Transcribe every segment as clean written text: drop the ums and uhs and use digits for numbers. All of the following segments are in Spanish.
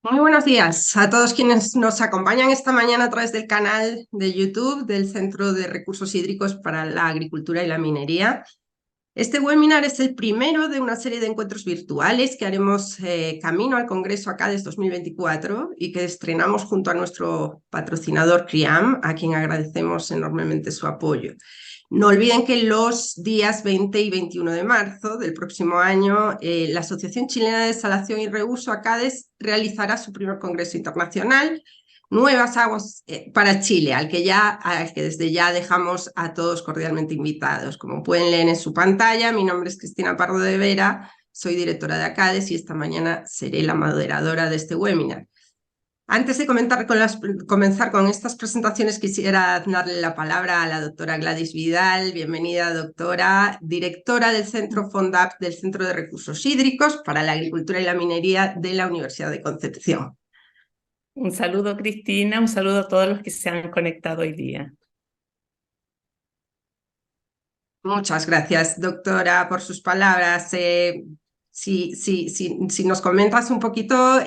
Muy buenos días a todos quienes nos acompañan esta mañana a través del canal de YouTube del Centro de Recursos Hídricos para la Agricultura y la Minería. Este webinar es el primero de una serie de encuentros virtuales que haremos camino al Congreso ACADES 2024 y que estrenamos junto a nuestro patrocinador CRIAM, a quien agradecemos enormemente su apoyo. No olviden que los días 20 y 21 de marzo del próximo año, la Asociación Chilena de Desalación y Reuso, ACADES, realizará su primer Congreso Internacional, Nuevas Aguas para Chile, al que desde ya dejamos a todos cordialmente invitados. Como pueden leer en su pantalla, mi nombre es Cristina Pardo de Vera, soy directora de ACADES y esta mañana seré la moderadora de este webinar. Antes de comenzar con estas presentaciones, quisiera darle la palabra a la doctora Gladys Vidal. Bienvenida, doctora, directora del Centro FONDAP, del Centro de Recursos Hídricos para la Agricultura y la Minería de la Universidad de Concepción. Un saludo, Cristina, un saludo a todos los que se han conectado hoy día. Muchas gracias, doctora, por sus palabras. Si nos comentas un poquito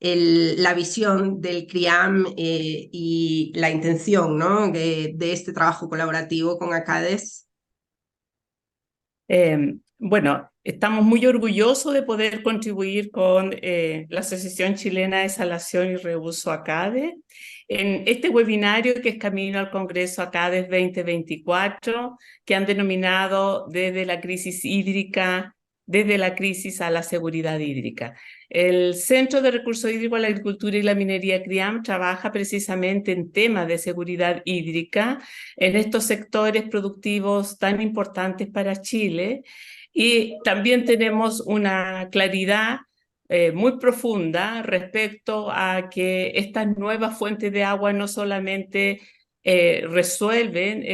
la visión del CRIAM y la intención, ¿no?, de este trabajo colaborativo con ACADES. Bueno, estamos muy orgullosos de poder contribuir con la Asociación Chilena de Desalación y Reuso ACADES en este webinario que es Camino al Congreso ACADES 2024, que han denominado desde la crisis hídrica, desde la crisis a la seguridad hídrica. El Centro de Recursos Hídricos a la Agricultura y la Minería CRIAM trabaja precisamente en temas de seguridad hídrica en estos sectores productivos tan importantes para Chile, y también tenemos una claridad muy profunda respecto a que estas nuevas fuentes de agua no solamente resuelven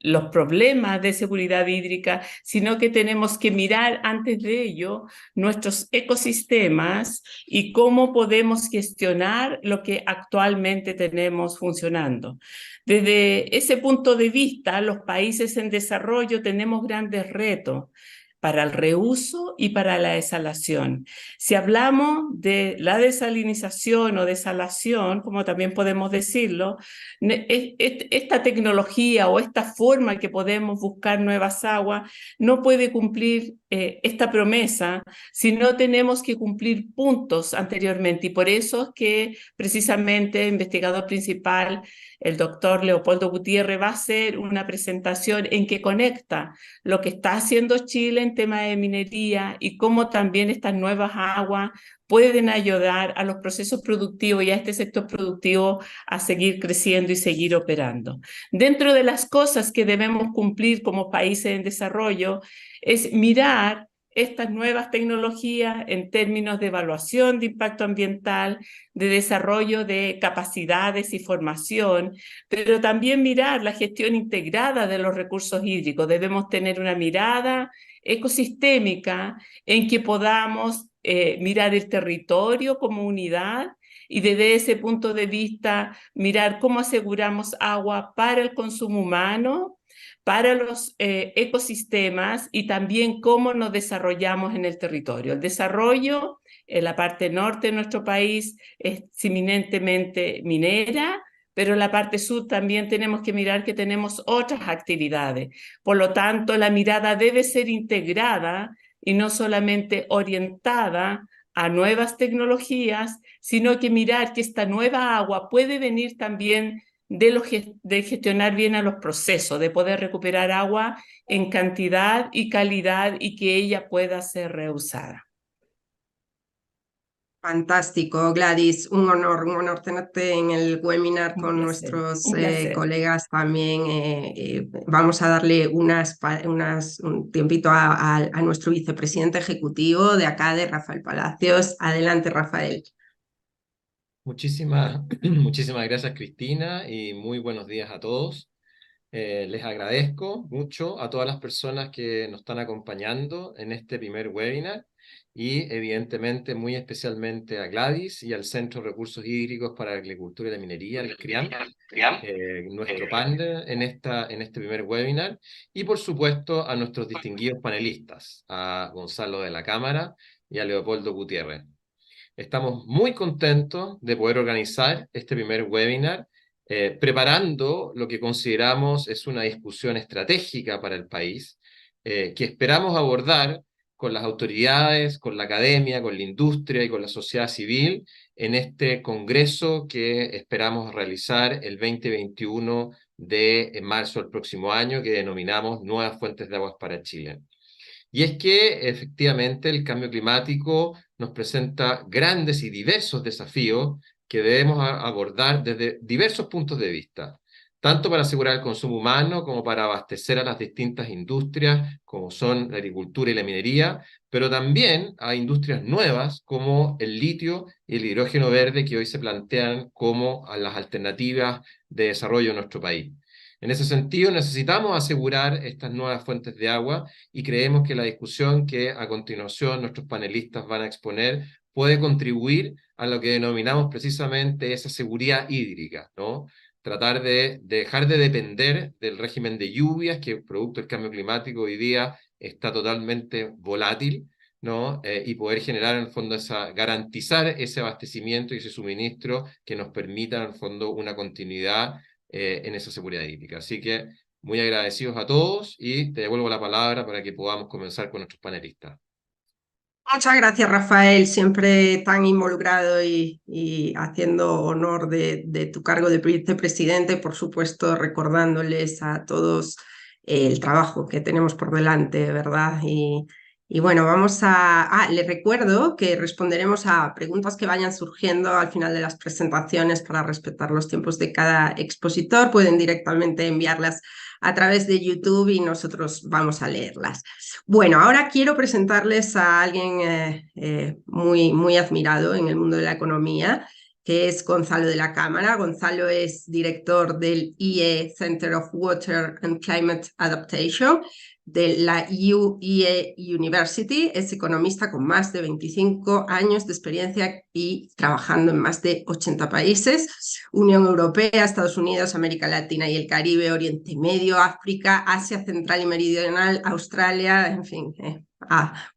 los problemas de seguridad hídrica, sino que tenemos que mirar antes de ello nuestros ecosistemas y cómo podemos gestionar lo que actualmente tenemos funcionando. Desde ese punto de vista, los países en desarrollo tenemos grandes retos para el reuso y para la desalación. Si hablamos de la desalinización o desalación, como también podemos decirlo, esta tecnología o esta forma que podemos buscar nuevas aguas no puede cumplir esta promesa si no tenemos que cumplir puntos anteriormente. Y por eso es que precisamente el investigador principal, el doctor Leopoldo Gutiérrez, va a hacer una presentación en que conecta lo que está haciendo Chile en tema de minería y cómo también estas nuevas aguas pueden ayudar a los procesos productivos y a este sector productivo a seguir creciendo y seguir operando. Dentro de las cosas que debemos cumplir como países en desarrollo es mirar estas nuevas tecnologías en términos de evaluación de impacto ambiental, de desarrollo de capacidades y formación, pero también mirar la gestión integrada de los recursos hídricos. Debemos tener una mirada ecosistémica en que podamos mirar el territorio como unidad y desde ese punto de vista mirar cómo aseguramos agua para el consumo humano, para los ecosistemas y también cómo nos desarrollamos en el territorio. El desarrollo en la parte norte de nuestro país es eminentemente minera, pero en la parte sur también tenemos que mirar que tenemos otras actividades. Por lo tanto, la mirada debe ser integrada y no solamente orientada a nuevas tecnologías, sino que mirar que esta nueva agua puede venir también de gestionar bien a los procesos, de poder recuperar agua en cantidad y calidad y que ella pueda ser reusada. Fantástico, Gladys, un honor tenerte en el webinar Un con placer, nuestros un placer. colegas también. Vamos a darle un tiempito a nuestro vicepresidente ejecutivo de acá, de Rafael Palacios. Adelante, Rafael. Muchísimas gracias, Cristina, y muy buenos días a todos. Les agradezco mucho a todas las personas que nos están acompañando en este primer webinar y evidentemente muy especialmente a Gladys y al Centro de Recursos Hídricos para la Agricultura y la Minería, el CRIAM, nuestro partner en este primer webinar, y por supuesto a nuestros distinguidos panelistas, a Gonzalo de la Cámara y a Leopoldo Gutiérrez. Estamos muy contentos de poder organizar este primer webinar, preparando lo que consideramos es una discusión estratégica para el país, que esperamos abordar con las autoridades, con la academia, con la industria y con la sociedad civil en este congreso que esperamos realizar el 20-21 de marzo del próximo año, que denominamos Nuevas Fuentes de Aguas para Chile. Y es que efectivamente el cambio climático nos presenta grandes y diversos desafíos que debemos abordar desde diversos puntos de vista, tanto para asegurar el consumo humano como para abastecer a las distintas industrias, como son la agricultura y la minería, pero también a industrias nuevas como el litio y el hidrógeno verde que hoy se plantean como a las alternativas de desarrollo en nuestro país. En ese sentido, necesitamos asegurar estas nuevas fuentes de agua y creemos que la discusión que a continuación nuestros panelistas van a exponer puede contribuir a lo que denominamos precisamente esa seguridad hídrica, ¿no? Tratar de dejar de depender del régimen de lluvias, que producto del cambio climático hoy día está totalmente volátil, ¿no? Y poder generar en el fondo garantizar ese abastecimiento y ese suministro que nos permita en el fondo una continuidad en esa seguridad hídrica. Así que muy agradecidos a todos y te devuelvo la palabra para que podamos comenzar con nuestros panelistas. Muchas gracias, Rafael, siempre tan involucrado y haciendo honor de tu cargo de vicepresidente, por supuesto, recordándoles a todos el trabajo que tenemos por delante, ¿verdad? Y bueno, vamos a... les recuerdo que responderemos a preguntas que vayan surgiendo al final de las presentaciones para respetar los tiempos de cada expositor. Pueden directamente enviarlas a través de YouTube y nosotros vamos a leerlas. Bueno, ahora quiero presentarles a alguien muy admirado en el mundo de la economía, que es Gonzalo de la Cámara. Gonzalo es director del IE Center of Water and Climate Adaptation de la IE University. Es economista con más de 25 años de experiencia y trabajando en más de 80 países, Unión Europea, Estados Unidos, América Latina y el Caribe, Oriente Medio, África, Asia Central y Meridional, Australia, en fin,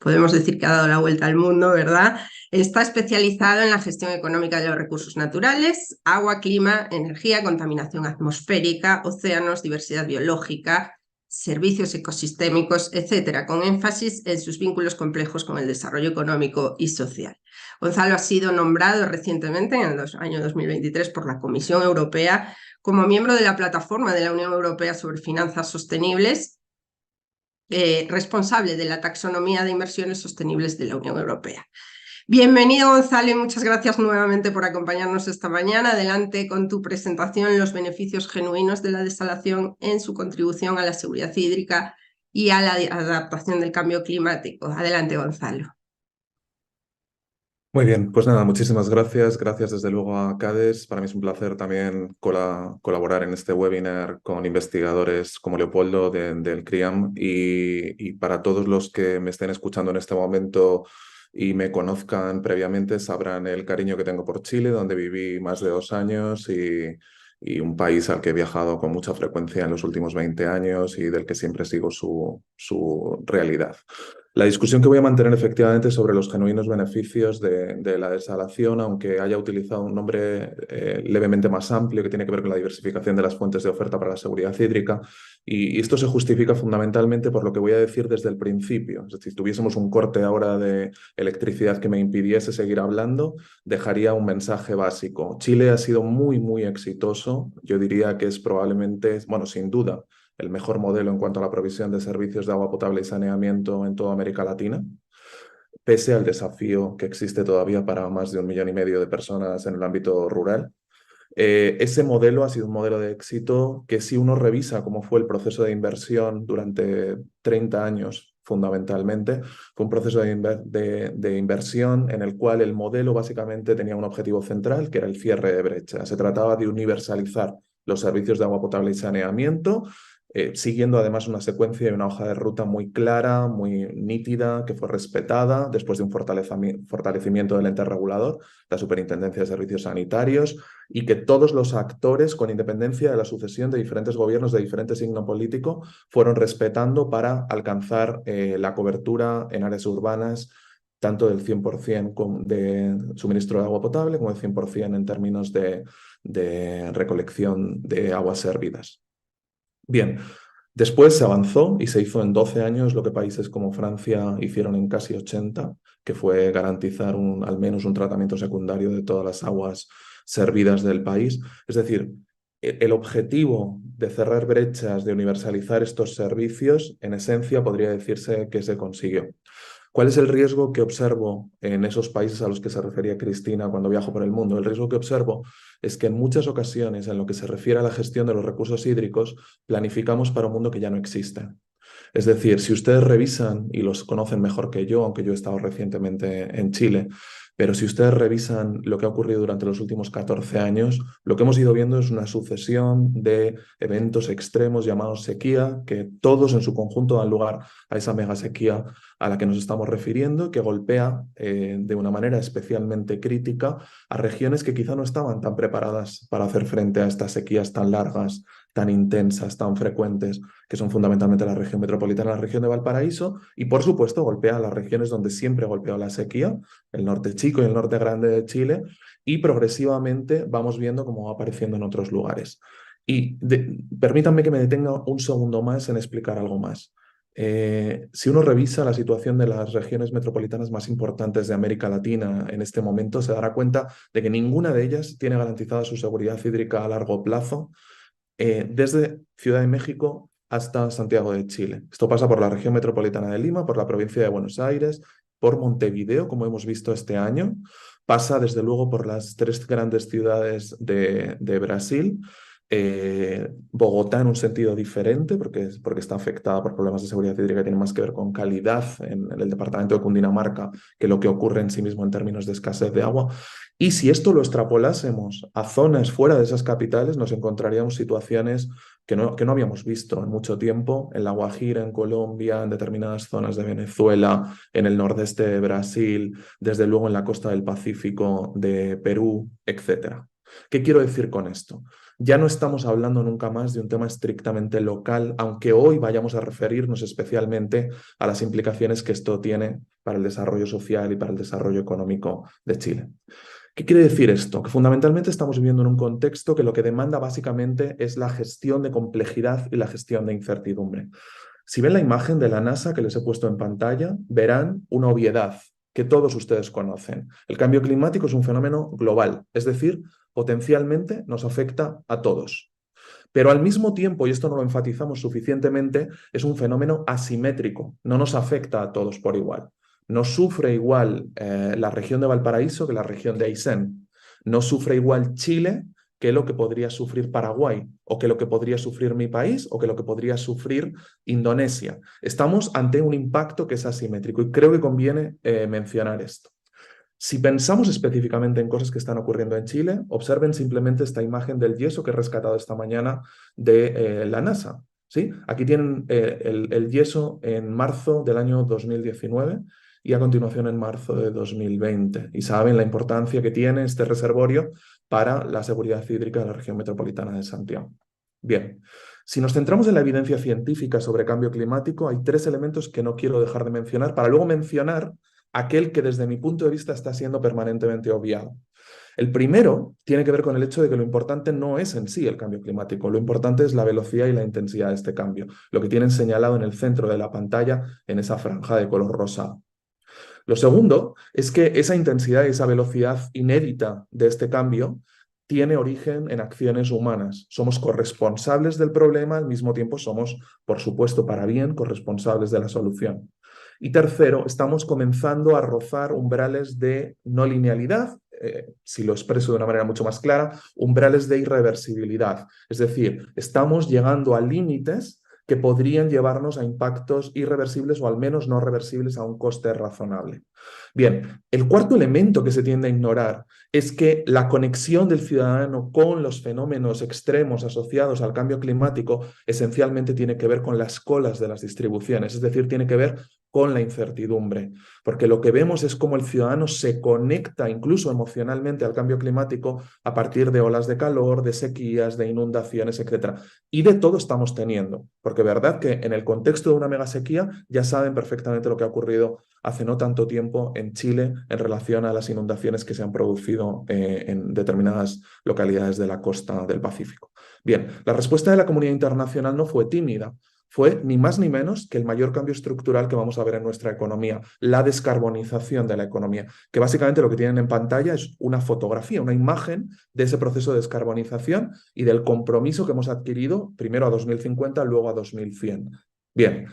podemos decir que ha dado la vuelta al mundo, ¿verdad? Está especializado en la gestión económica de los recursos naturales, agua, clima, energía, contaminación atmosférica, océanos, diversidad biológica, servicios ecosistémicos, etcétera, con énfasis en sus vínculos complejos con el desarrollo económico y social. Gonzalo ha sido nombrado recientemente, en el año 2023, por la Comisión Europea como miembro de la Plataforma de la Unión Europea sobre Finanzas Sostenibles, responsable de la taxonomía de inversiones sostenibles de la Unión Europea. Bienvenido, Gonzalo, y muchas gracias nuevamente por acompañarnos esta mañana. Adelante con tu presentación, los beneficios genuinos de la desalación en su contribución a la seguridad hídrica y a la adaptación del cambio climático. Adelante, Gonzalo. Muy bien, pues nada, muchísimas gracias. Gracias desde luego a CADES. Para mí es un placer también colaborar en este webinar con investigadores como Leopoldo del CRIAM y para todos los que me estén escuchando en este momento y me conozcan previamente sabrán el cariño que tengo por Chile, donde viví más de 2 años y un país al que he viajado con mucha frecuencia en los últimos 20 años y del que siempre sigo su realidad. La discusión que voy a mantener efectivamente sobre los genuinos beneficios de la desalación, aunque haya utilizado un nombre levemente más amplio que tiene que ver con la diversificación de las fuentes de oferta para la seguridad hídrica, y esto se justifica fundamentalmente por lo que voy a decir desde el principio. Es decir, si tuviésemos un corte ahora de electricidad que me impidiese seguir hablando, dejaría un mensaje básico. Chile ha sido muy exitoso. Yo diría que es probablemente, bueno, sin duda, el mejor modelo en cuanto a la provisión de servicios de agua potable y saneamiento en toda América Latina, pese al desafío que existe todavía para más de 1,5 millones de personas en el ámbito rural. Ese modelo ha sido un modelo de éxito que, si uno revisa cómo fue el proceso de inversión durante 30 años, fundamentalmente, fue un proceso de inversión en el cual el modelo básicamente tenía un objetivo central, que era el cierre de brechas. Se trataba de universalizar los servicios de agua potable y saneamiento, siguiendo además una secuencia y una hoja de ruta muy clara, muy nítida, que fue respetada después de un fortalecimiento del ente regulador, la Superintendencia de Servicios Sanitarios, y que todos los actores, con independencia de la sucesión de diferentes gobiernos de diferente signo político, fueron respetando para alcanzar la cobertura en áreas urbanas tanto del 100% de suministro de agua potable como del 100% en términos de recolección de aguas servidas. Bien, después se avanzó y se hizo en 12 años lo que países como Francia hicieron en casi 80, que fue garantizar al menos un tratamiento secundario de todas las aguas servidas del país. Es decir, el objetivo de cerrar brechas, de universalizar estos servicios, en esencia podría decirse que se consiguió. ¿Cuál es el riesgo que observo en esos países a los que se refería Cristina cuando viajo por el mundo? El riesgo que observo es que en muchas ocasiones, en lo que se refiere a la gestión de los recursos hídricos, planificamos para un mundo que ya no existe. Es decir, si ustedes revisan, y los conocen mejor que yo, aunque yo he estado recientemente en Chile, pero si ustedes revisan lo que ha ocurrido durante los últimos 14 años, lo que hemos ido viendo es una sucesión de eventos extremos llamados sequía, que todos en su conjunto dan lugar a esa mega sequía a la que nos estamos refiriendo, que golpea de una manera especialmente crítica a regiones que quizá no estaban tan preparadas para hacer frente a estas sequías tan largas, tan intensas, tan frecuentes, que son fundamentalmente la región metropolitana, la región de Valparaíso, y por supuesto golpea a las regiones donde siempre golpeó la sequía, el norte chico y el norte grande de Chile, y progresivamente vamos viendo cómo va apareciendo en otros lugares. Y permítanme que me detenga un segundo más en explicar algo más. Si uno revisa la situación de las regiones metropolitanas más importantes de América Latina en este momento, se dará cuenta de que ninguna de ellas tiene garantizada su seguridad hídrica a largo plazo, desde Ciudad de México hasta Santiago de Chile. Esto pasa por la región metropolitana de Lima, por la provincia de Buenos Aires, por Montevideo, como hemos visto este año. Pasa desde luego por las 3 grandes ciudades de Brasil. Bogotá en un sentido diferente, porque está afectada por problemas de seguridad hídrica que tienen más que ver con calidad en el departamento de Cundinamarca que lo que ocurre en sí mismo en términos de escasez de agua. Y si esto lo extrapolásemos a zonas fuera de esas capitales, nos encontraríamos situaciones que no habíamos visto en mucho tiempo, en La Guajira, en Colombia, en determinadas zonas de Venezuela, en el nordeste de Brasil, desde luego en la costa del Pacífico de Perú, etc. ¿Qué quiero decir con esto? Ya no estamos hablando nunca más de un tema estrictamente local, aunque hoy vayamos a referirnos especialmente a las implicaciones que esto tiene para el desarrollo social y para el desarrollo económico de Chile. ¿Qué quiere decir esto? Que fundamentalmente estamos viviendo en un contexto que lo que demanda básicamente es la gestión de complejidad y la gestión de incertidumbre. Si ven la imagen de la NASA que les he puesto en pantalla, verán una obviedad que todos ustedes conocen. El cambio climático es un fenómeno global, es decir, potencialmente nos afecta a todos. Pero al mismo tiempo, y esto no lo enfatizamos suficientemente, es un fenómeno asimétrico, no nos afecta a todos por igual. No sufre igual la región de Valparaíso que la región de Aysén. No sufre igual Chile que lo que podría sufrir Paraguay, o que lo que podría sufrir mi país, o que lo que podría sufrir Indonesia. Estamos ante un impacto que es asimétrico y creo que conviene mencionar esto. Si pensamos específicamente en cosas que están ocurriendo en Chile, observen simplemente esta imagen del yeso que he rescatado esta mañana de la NASA. ¿Sí? Aquí tienen el yeso en marzo del año 2019 y a continuación en marzo de 2020. Y saben la importancia que tiene este reservorio para la seguridad hídrica de la región metropolitana de Santiago. Bien, si nos centramos en la evidencia científica sobre cambio climático, hay 3 elementos que no quiero dejar de mencionar para luego mencionar aquel que desde mi punto de vista está siendo permanentemente obviado. El primero tiene que ver con el hecho de que lo importante no es en sí el cambio climático, lo importante es la velocidad y la intensidad de este cambio, lo que tienen señalado en el centro de la pantalla en esa franja de color rosado. Lo segundo es que esa intensidad y esa velocidad inédita de este cambio tiene origen en acciones humanas. Somos corresponsables del problema, al mismo tiempo somos, por supuesto, para bien, corresponsables de la solución. Y tercero, estamos comenzando a rozar umbrales de no linealidad, si lo expreso de una manera mucho más clara, umbrales de irreversibilidad. Es decir, estamos llegando a límites que podrían llevarnos a impactos irreversibles o al menos no reversibles a un coste razonable. Bien, el cuarto elemento que se tiende a ignorar es que la conexión del ciudadano con los fenómenos extremos asociados al cambio climático esencialmente tiene que ver con las colas de las distribuciones, es decir, tiene que ver con la incertidumbre, porque lo que vemos es cómo el ciudadano se conecta incluso emocionalmente al cambio climático a partir de olas de calor, de sequías, de inundaciones, etc. Y de todo estamos teniendo, porque verdad que en el contexto de una mega sequía ya saben perfectamente lo que ha ocurrido hace no tanto tiempo en Chile en relación a las inundaciones que se han producido en determinadas localidades de la costa del Pacífico. Bien, la respuesta de la comunidad internacional no fue tímida. Fue ni más ni menos que el mayor cambio estructural que vamos a ver en nuestra economía, la descarbonización de la economía, que básicamente lo que tienen en pantalla es una fotografía, una imagen de ese proceso de descarbonización y del compromiso que hemos adquirido primero a 2050, luego a 2100. Bien.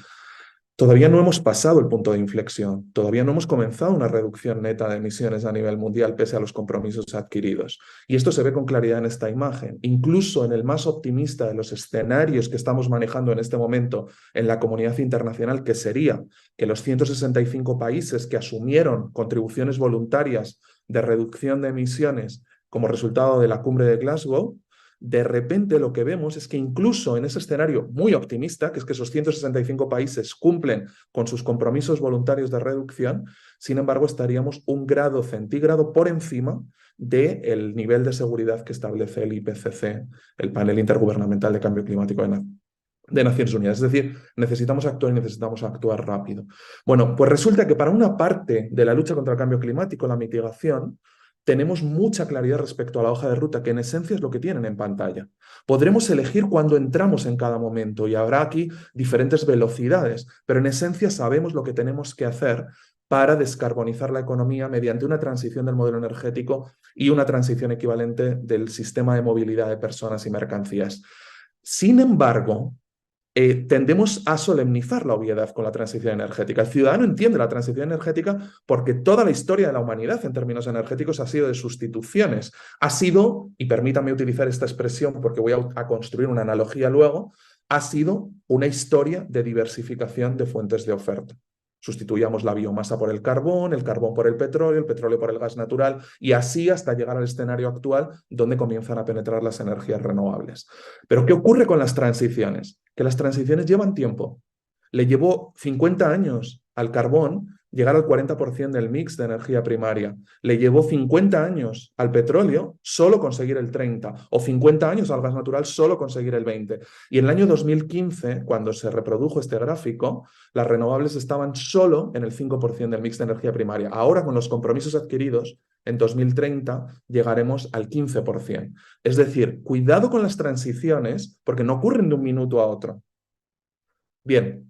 Todavía no hemos pasado el punto de inflexión, todavía no hemos comenzado una reducción neta de emisiones a nivel mundial pese a los compromisos adquiridos. Y esto se ve con claridad en esta imagen. Incluso en el más optimista de los escenarios que estamos manejando en este momento en la comunidad internacional, que sería que los 165 países que asumieron contribuciones voluntarias de reducción de emisiones como resultado de la cumbre de Glasgow, de repente lo que vemos es que incluso en ese escenario muy optimista, que es que esos 165 países cumplen con sus compromisos voluntarios de reducción, sin embargo estaríamos 1 grado centígrado por encima del nivel de seguridad que establece el IPCC, el Panel Intergubernamental de Cambio Climático de Naciones Unidas. Es decir, necesitamos actuar y necesitamos actuar rápido. Bueno, pues resulta que para una parte de la lucha contra el cambio climático, la mitigación, tenemos mucha claridad respecto a la hoja de ruta, que en esencia es lo que tienen en pantalla. Podremos elegir cuándo entramos en cada momento y habrá aquí diferentes velocidades, pero en esencia sabemos lo que tenemos que hacer para descarbonizar la economía mediante una transición del modelo energético y una transición equivalente del sistema de movilidad de personas y mercancías. Sin embargo, tendemos a solemnizar la obviedad con la transición energética. El ciudadano entiende la transición energética porque toda la historia de la humanidad en términos energéticos ha sido de sustituciones. Ha sido, y permítame utilizar esta expresión porque voy a construir una analogía luego, ha sido una historia de diversificación de fuentes de oferta. Sustituíamos la biomasa por el carbón por el petróleo por el gas natural y así hasta llegar al escenario actual donde comienzan a penetrar las energías renovables. Pero ¿qué ocurre con las transiciones? Que las transiciones llevan tiempo. Le llevó 50 años al carbón llegar al 40% del mix de energía primaria. Le llevó 50 años al petróleo solo conseguir el 30%, o 50 años al gas natural solo conseguir el 20%. Y en el año 2015, cuando se reprodujo este gráfico, las renovables estaban solo en el 5% del mix de energía primaria. Ahora, con los compromisos adquiridos, en 2030 llegaremos al 15%. Es decir, cuidado con las transiciones porque no ocurren de un minuto a otro. Bien.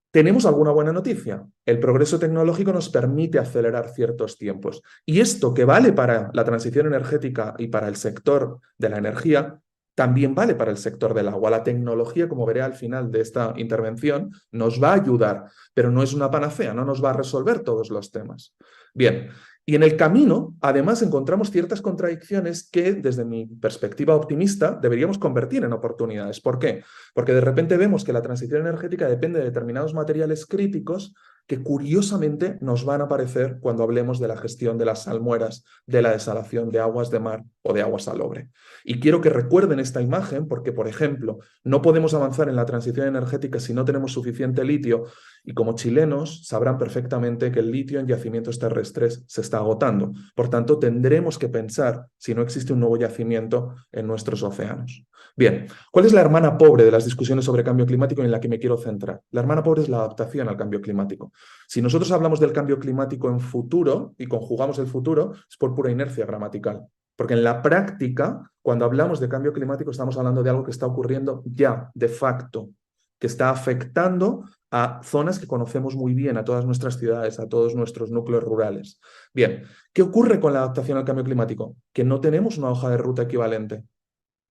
¿Tenemos alguna buena noticia? El progreso tecnológico nos permite acelerar ciertos tiempos. Y esto que vale para la transición energética y para el sector de la energía, también vale para el sector del agua. La tecnología, como veré al final de esta intervención, nos va a ayudar, pero no es una panacea, no nos va a resolver todos los temas. Bien. Y en el camino, además, encontramos ciertas contradicciones que, desde mi perspectiva optimista, deberíamos convertir en oportunidades. ¿Por qué? Porque de repente vemos que la transición energética depende de determinados materiales críticos que curiosamente nos van a aparecer cuando hablemos de la gestión de las salmueras, de la desalación de aguas de mar o de agua salobre. Y quiero que recuerden esta imagen porque, por ejemplo, no podemos avanzar en la transición energética si no tenemos suficiente litio y como chilenos sabrán perfectamente que el litio en yacimientos terrestres se está agotando. Por tanto, tendremos que pensar si no existe un nuevo yacimiento en nuestros océanos. Bien, ¿cuál es la hermana pobre de las discusiones sobre cambio climático en la que me quiero centrar? La hermana pobre es la adaptación al cambio climático. Si nosotros hablamos del cambio climático en futuro y conjugamos el futuro, es por pura inercia gramatical. Porque en la práctica, cuando hablamos de cambio climático, estamos hablando de algo que está ocurriendo ya, de facto, que está afectando a zonas que conocemos muy bien, a todas nuestras ciudades, a todos nuestros núcleos rurales. Bien, ¿qué ocurre con la adaptación al cambio climático? Que no tenemos una hoja de ruta equivalente.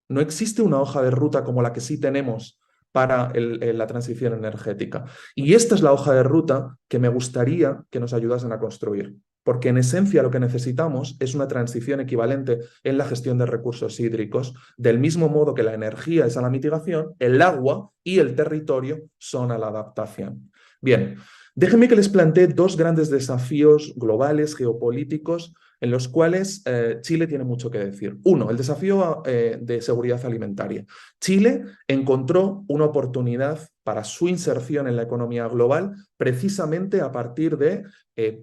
No existe una hoja de ruta como la que sí tenemos para la transición energética. Y esta es la hoja de ruta que me gustaría que nos ayudasen a construir. Porque en esencia lo que necesitamos es una transición equivalente en la gestión de recursos hídricos, del mismo modo que la energía es a la mitigación, el agua y el territorio son a la adaptación. Bien, déjenme que les plantee 2 grandes desafíos globales, geopolíticos, en los cuales Chile tiene mucho que decir. Uno, el desafío de seguridad alimentaria. Chile encontró una oportunidad para su inserción en la economía global, precisamente a partir de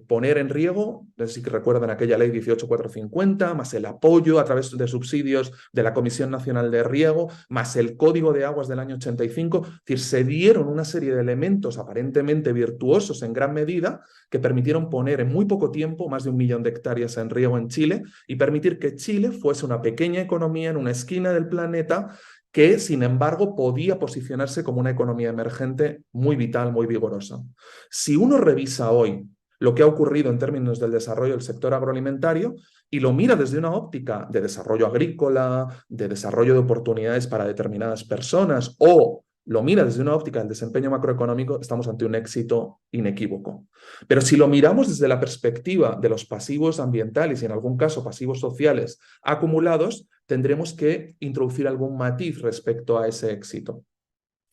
poner en riego, no sé si recuerdan aquella ley 18450, más el apoyo a través de subsidios de la Comisión Nacional de Riego, más el Código de Aguas del año 85, es decir, se dieron una serie de elementos aparentemente virtuosos en gran medida que permitieron poner en muy poco tiempo más de 1 millón de hectáreas en riego en Chile y permitir que Chile fuese una pequeña economía en una esquina del planeta que, sin embargo, podía posicionarse como una economía emergente muy vital, muy vigorosa. Si uno revisa hoy lo que ha ocurrido en términos del desarrollo del sector agroalimentario y lo mira desde una óptica de desarrollo agrícola, de desarrollo de oportunidades para determinadas personas, o lo mira desde una óptica del desempeño macroeconómico, estamos ante un éxito inequívoco. Pero si lo miramos desde la perspectiva de los pasivos ambientales y en algún caso pasivos sociales acumulados, tendremos que introducir algún matiz respecto a ese éxito.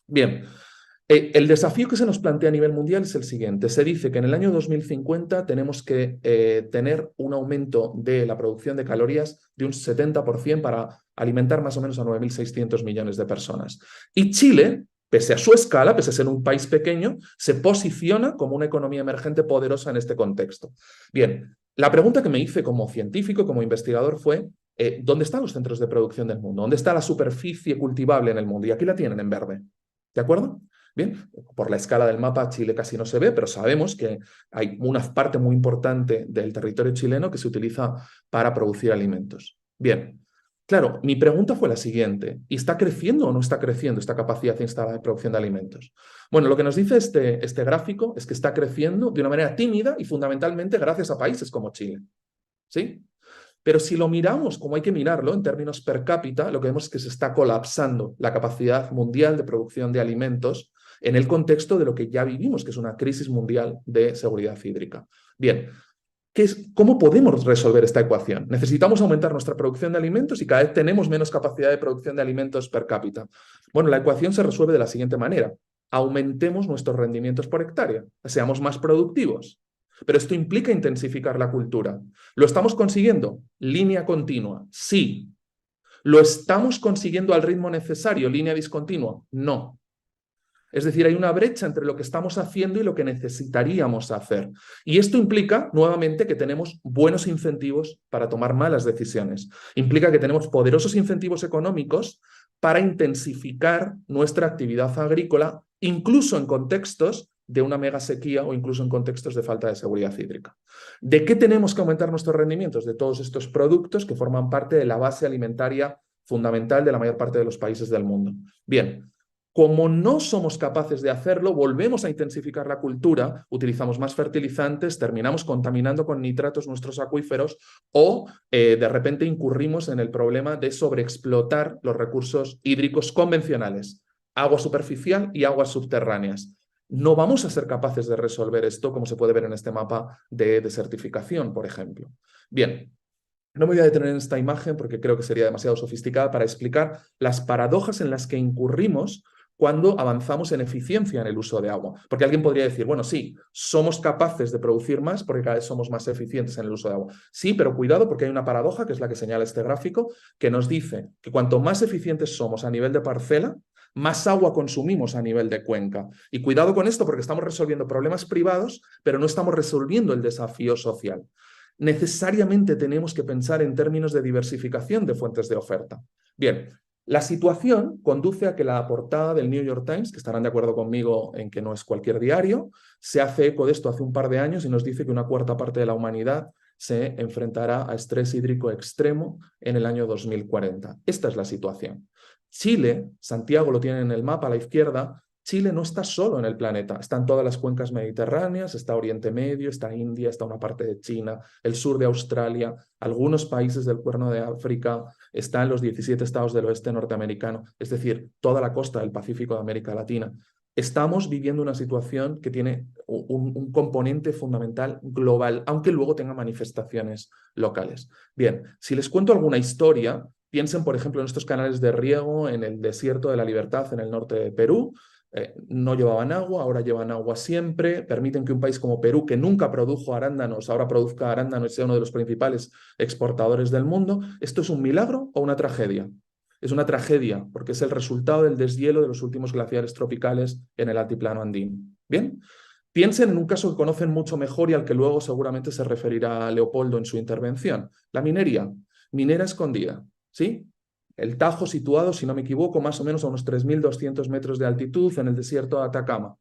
Bien, el desafío que se nos plantea a nivel mundial es el siguiente. Se dice que en el año 2050 tenemos que tener un aumento de la producción de calorías de un 70% para alimentar más o menos a 9.600 millones de personas. Y Chile, pese a su escala, pese a ser un país pequeño, se posiciona como una economía emergente poderosa en este contexto. Bien, la pregunta que me hice como científico, como investigador fue, ¿dónde están los centros de producción del mundo? ¿Dónde está la superficie cultivable en el mundo? Y aquí la tienen en verde. ¿De acuerdo? Bien, por la escala del mapa Chile casi no se ve, pero sabemos que hay una parte muy importante del territorio chileno que se utiliza para producir alimentos. Bien, claro, mi pregunta fue la siguiente. ¿Y está creciendo o no está creciendo esta capacidad instalada de producción de alimentos? Bueno, lo que nos dice este gráfico es que está creciendo de una manera tímida y fundamentalmente gracias a países como Chile. ¿Sí? Pero si lo miramos como hay que mirarlo en términos per cápita, lo que vemos es que se está colapsando la capacidad mundial de producción de alimentos en el contexto de lo que ya vivimos, que es una crisis mundial de seguridad hídrica. Bien, ¿cómo podemos resolver esta ecuación? Necesitamos aumentar nuestra producción de alimentos y cada vez tenemos menos capacidad de producción de alimentos per cápita. Bueno, la ecuación se resuelve de la siguiente manera. Aumentemos nuestros rendimientos por hectárea, seamos más productivos. Pero esto implica intensificar la cultura. ¿Lo estamos consiguiendo? Línea continua, sí. ¿Lo estamos consiguiendo al ritmo necesario? ¿Línea discontinua? No. Es decir, hay una brecha entre lo que estamos haciendo y lo que necesitaríamos hacer. Y esto implica, nuevamente, que tenemos buenos incentivos para tomar malas decisiones. Implica que tenemos poderosos incentivos económicos para intensificar nuestra actividad agrícola, incluso en contextos de una mega sequía o incluso en contextos de falta de seguridad hídrica. ¿De qué tenemos que aumentar nuestros rendimientos? De todos estos productos que forman parte de la base alimentaria fundamental de la mayor parte de los países del mundo. Bien, como no somos capaces de hacerlo, volvemos a intensificar la cultura, utilizamos más fertilizantes, terminamos contaminando con nitratos nuestros acuíferos o de repente incurrimos en el problema de sobreexplotar los recursos hídricos convencionales, agua superficial y aguas subterráneas. No vamos a ser capaces de resolver esto, como se puede ver en este mapa de desertificación, por ejemplo. Bien, no me voy a detener en esta imagen porque creo que sería demasiado sofisticada para explicar las paradojas en las que incurrimos cuando avanzamos en eficiencia en el uso de agua. Porque alguien podría decir, bueno, sí, somos capaces de producir más porque cada vez somos más eficientes en el uso de agua. Sí, pero cuidado porque hay una paradoja, que es la que señala este gráfico, que nos dice que cuanto más eficientes somos a nivel de parcela, más agua consumimos a nivel de cuenca. Y cuidado con esto porque estamos resolviendo problemas privados, pero no estamos resolviendo el desafío social. Necesariamente tenemos que pensar en términos de diversificación de fuentes de oferta. Bien, la situación conduce a que la portada del New York Times, que estarán de acuerdo conmigo en que no es cualquier diario, se hace eco de esto hace un par de años y nos dice que una cuarta parte de la humanidad se enfrentará a estrés hídrico extremo en el año 2040. Esta es la situación. Chile, Santiago lo tiene en el mapa a la izquierda, Chile no está solo en el planeta, están todas las cuencas mediterráneas, está Oriente Medio, está India, está una parte de China, el sur de Australia, algunos países del Cuerno de África, están los 17 estados del oeste norteamericano, es decir, toda la costa del Pacífico de América Latina. Estamos viviendo una situación que tiene un componente fundamental global, aunque luego tenga manifestaciones locales. Bien, si les cuento alguna historia, piensen, por ejemplo, en estos canales de riego en el desierto de la Libertad en el norte de Perú. No llevaban agua, ahora llevan agua siempre, permiten que un país como Perú, que nunca produjo arándanos, ahora produzca arándanos y sea uno de los principales exportadores del mundo. ¿Esto es un milagro o una tragedia? Es una tragedia porque es el resultado del deshielo de los últimos glaciares tropicales en el altiplano andino. ¿Bien? Piensen en un caso que conocen mucho mejor y al que luego seguramente se referirá Leopoldo en su intervención. La minería, minera escondida, ¿sí? El Tajo situado, si no me equivoco, más o menos a unos 3.200 metros de altitud en el desierto de Atacama.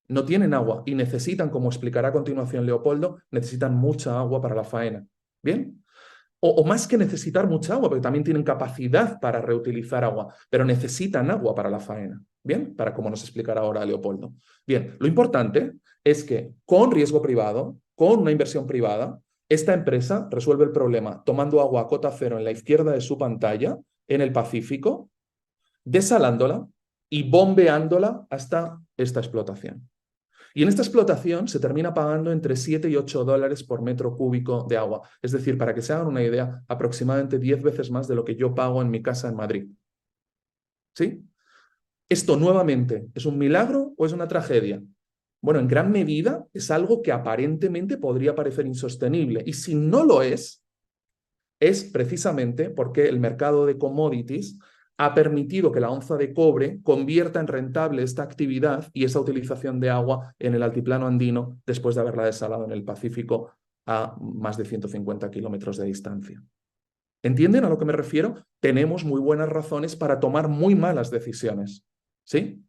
No tienen agua y necesitan, como explicará a continuación Leopoldo, necesitan mucha agua para la faena. ¿Bien? O más que necesitar mucha agua, porque también tienen capacidad para reutilizar agua, pero necesitan agua para la faena. ¿Bien? Para como nos explicará ahora Leopoldo. Bien, lo importante es que con riesgo privado, con una inversión privada, esta empresa resuelve el problema tomando agua a cota cero en la izquierda de su pantalla, en el Pacífico, desalándola y bombeándola hasta esta explotación. Y en esta explotación se termina pagando entre 7 y 8 dólares por metro cúbico de agua. Es decir, para que se hagan una idea, aproximadamente 10 veces más de lo que yo pago en mi casa en Madrid. ¿Sí? ¿Esto nuevamente es un milagro o es una tragedia? Bueno, en gran medida es algo que aparentemente podría parecer insostenible. Y si no lo es precisamente porque el mercado de commodities ha permitido que la onza de cobre convierta en rentable esta actividad y esa utilización de agua en el altiplano andino después de haberla desalado en el Pacífico a más de 150 kilómetros de distancia. ¿Entienden a lo que me refiero? Tenemos muy buenas razones para tomar muy malas decisiones. ¿Sí?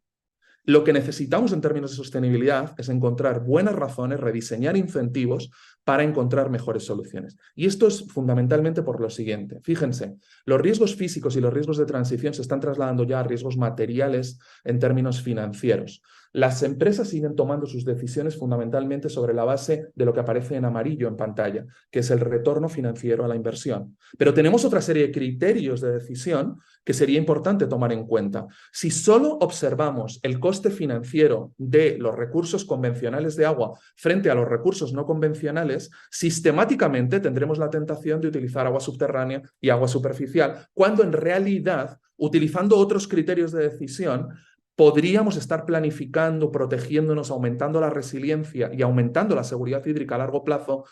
Lo que necesitamos en términos de sostenibilidad es encontrar buenas razones, rediseñar incentivos para encontrar mejores soluciones. Y esto es fundamentalmente por lo siguiente. Fíjense, los riesgos físicos y los riesgos de transición se están trasladando ya a riesgos materiales en términos financieros. Las empresas siguen tomando sus decisiones fundamentalmente sobre la base de lo que aparece en amarillo en pantalla, que es el retorno financiero a la inversión. Pero tenemos otra serie de criterios de decisión que sería importante tomar en cuenta. Si solo observamos el coste financiero de los recursos convencionales de agua frente a los recursos no convencionales, sistemáticamente tendremos la tentación de utilizar agua subterránea y agua superficial, cuando en realidad, utilizando otros criterios de decisión, podríamos estar planificando, protegiéndonos, aumentando la resiliencia y aumentando la seguridad hídrica a largo plazo,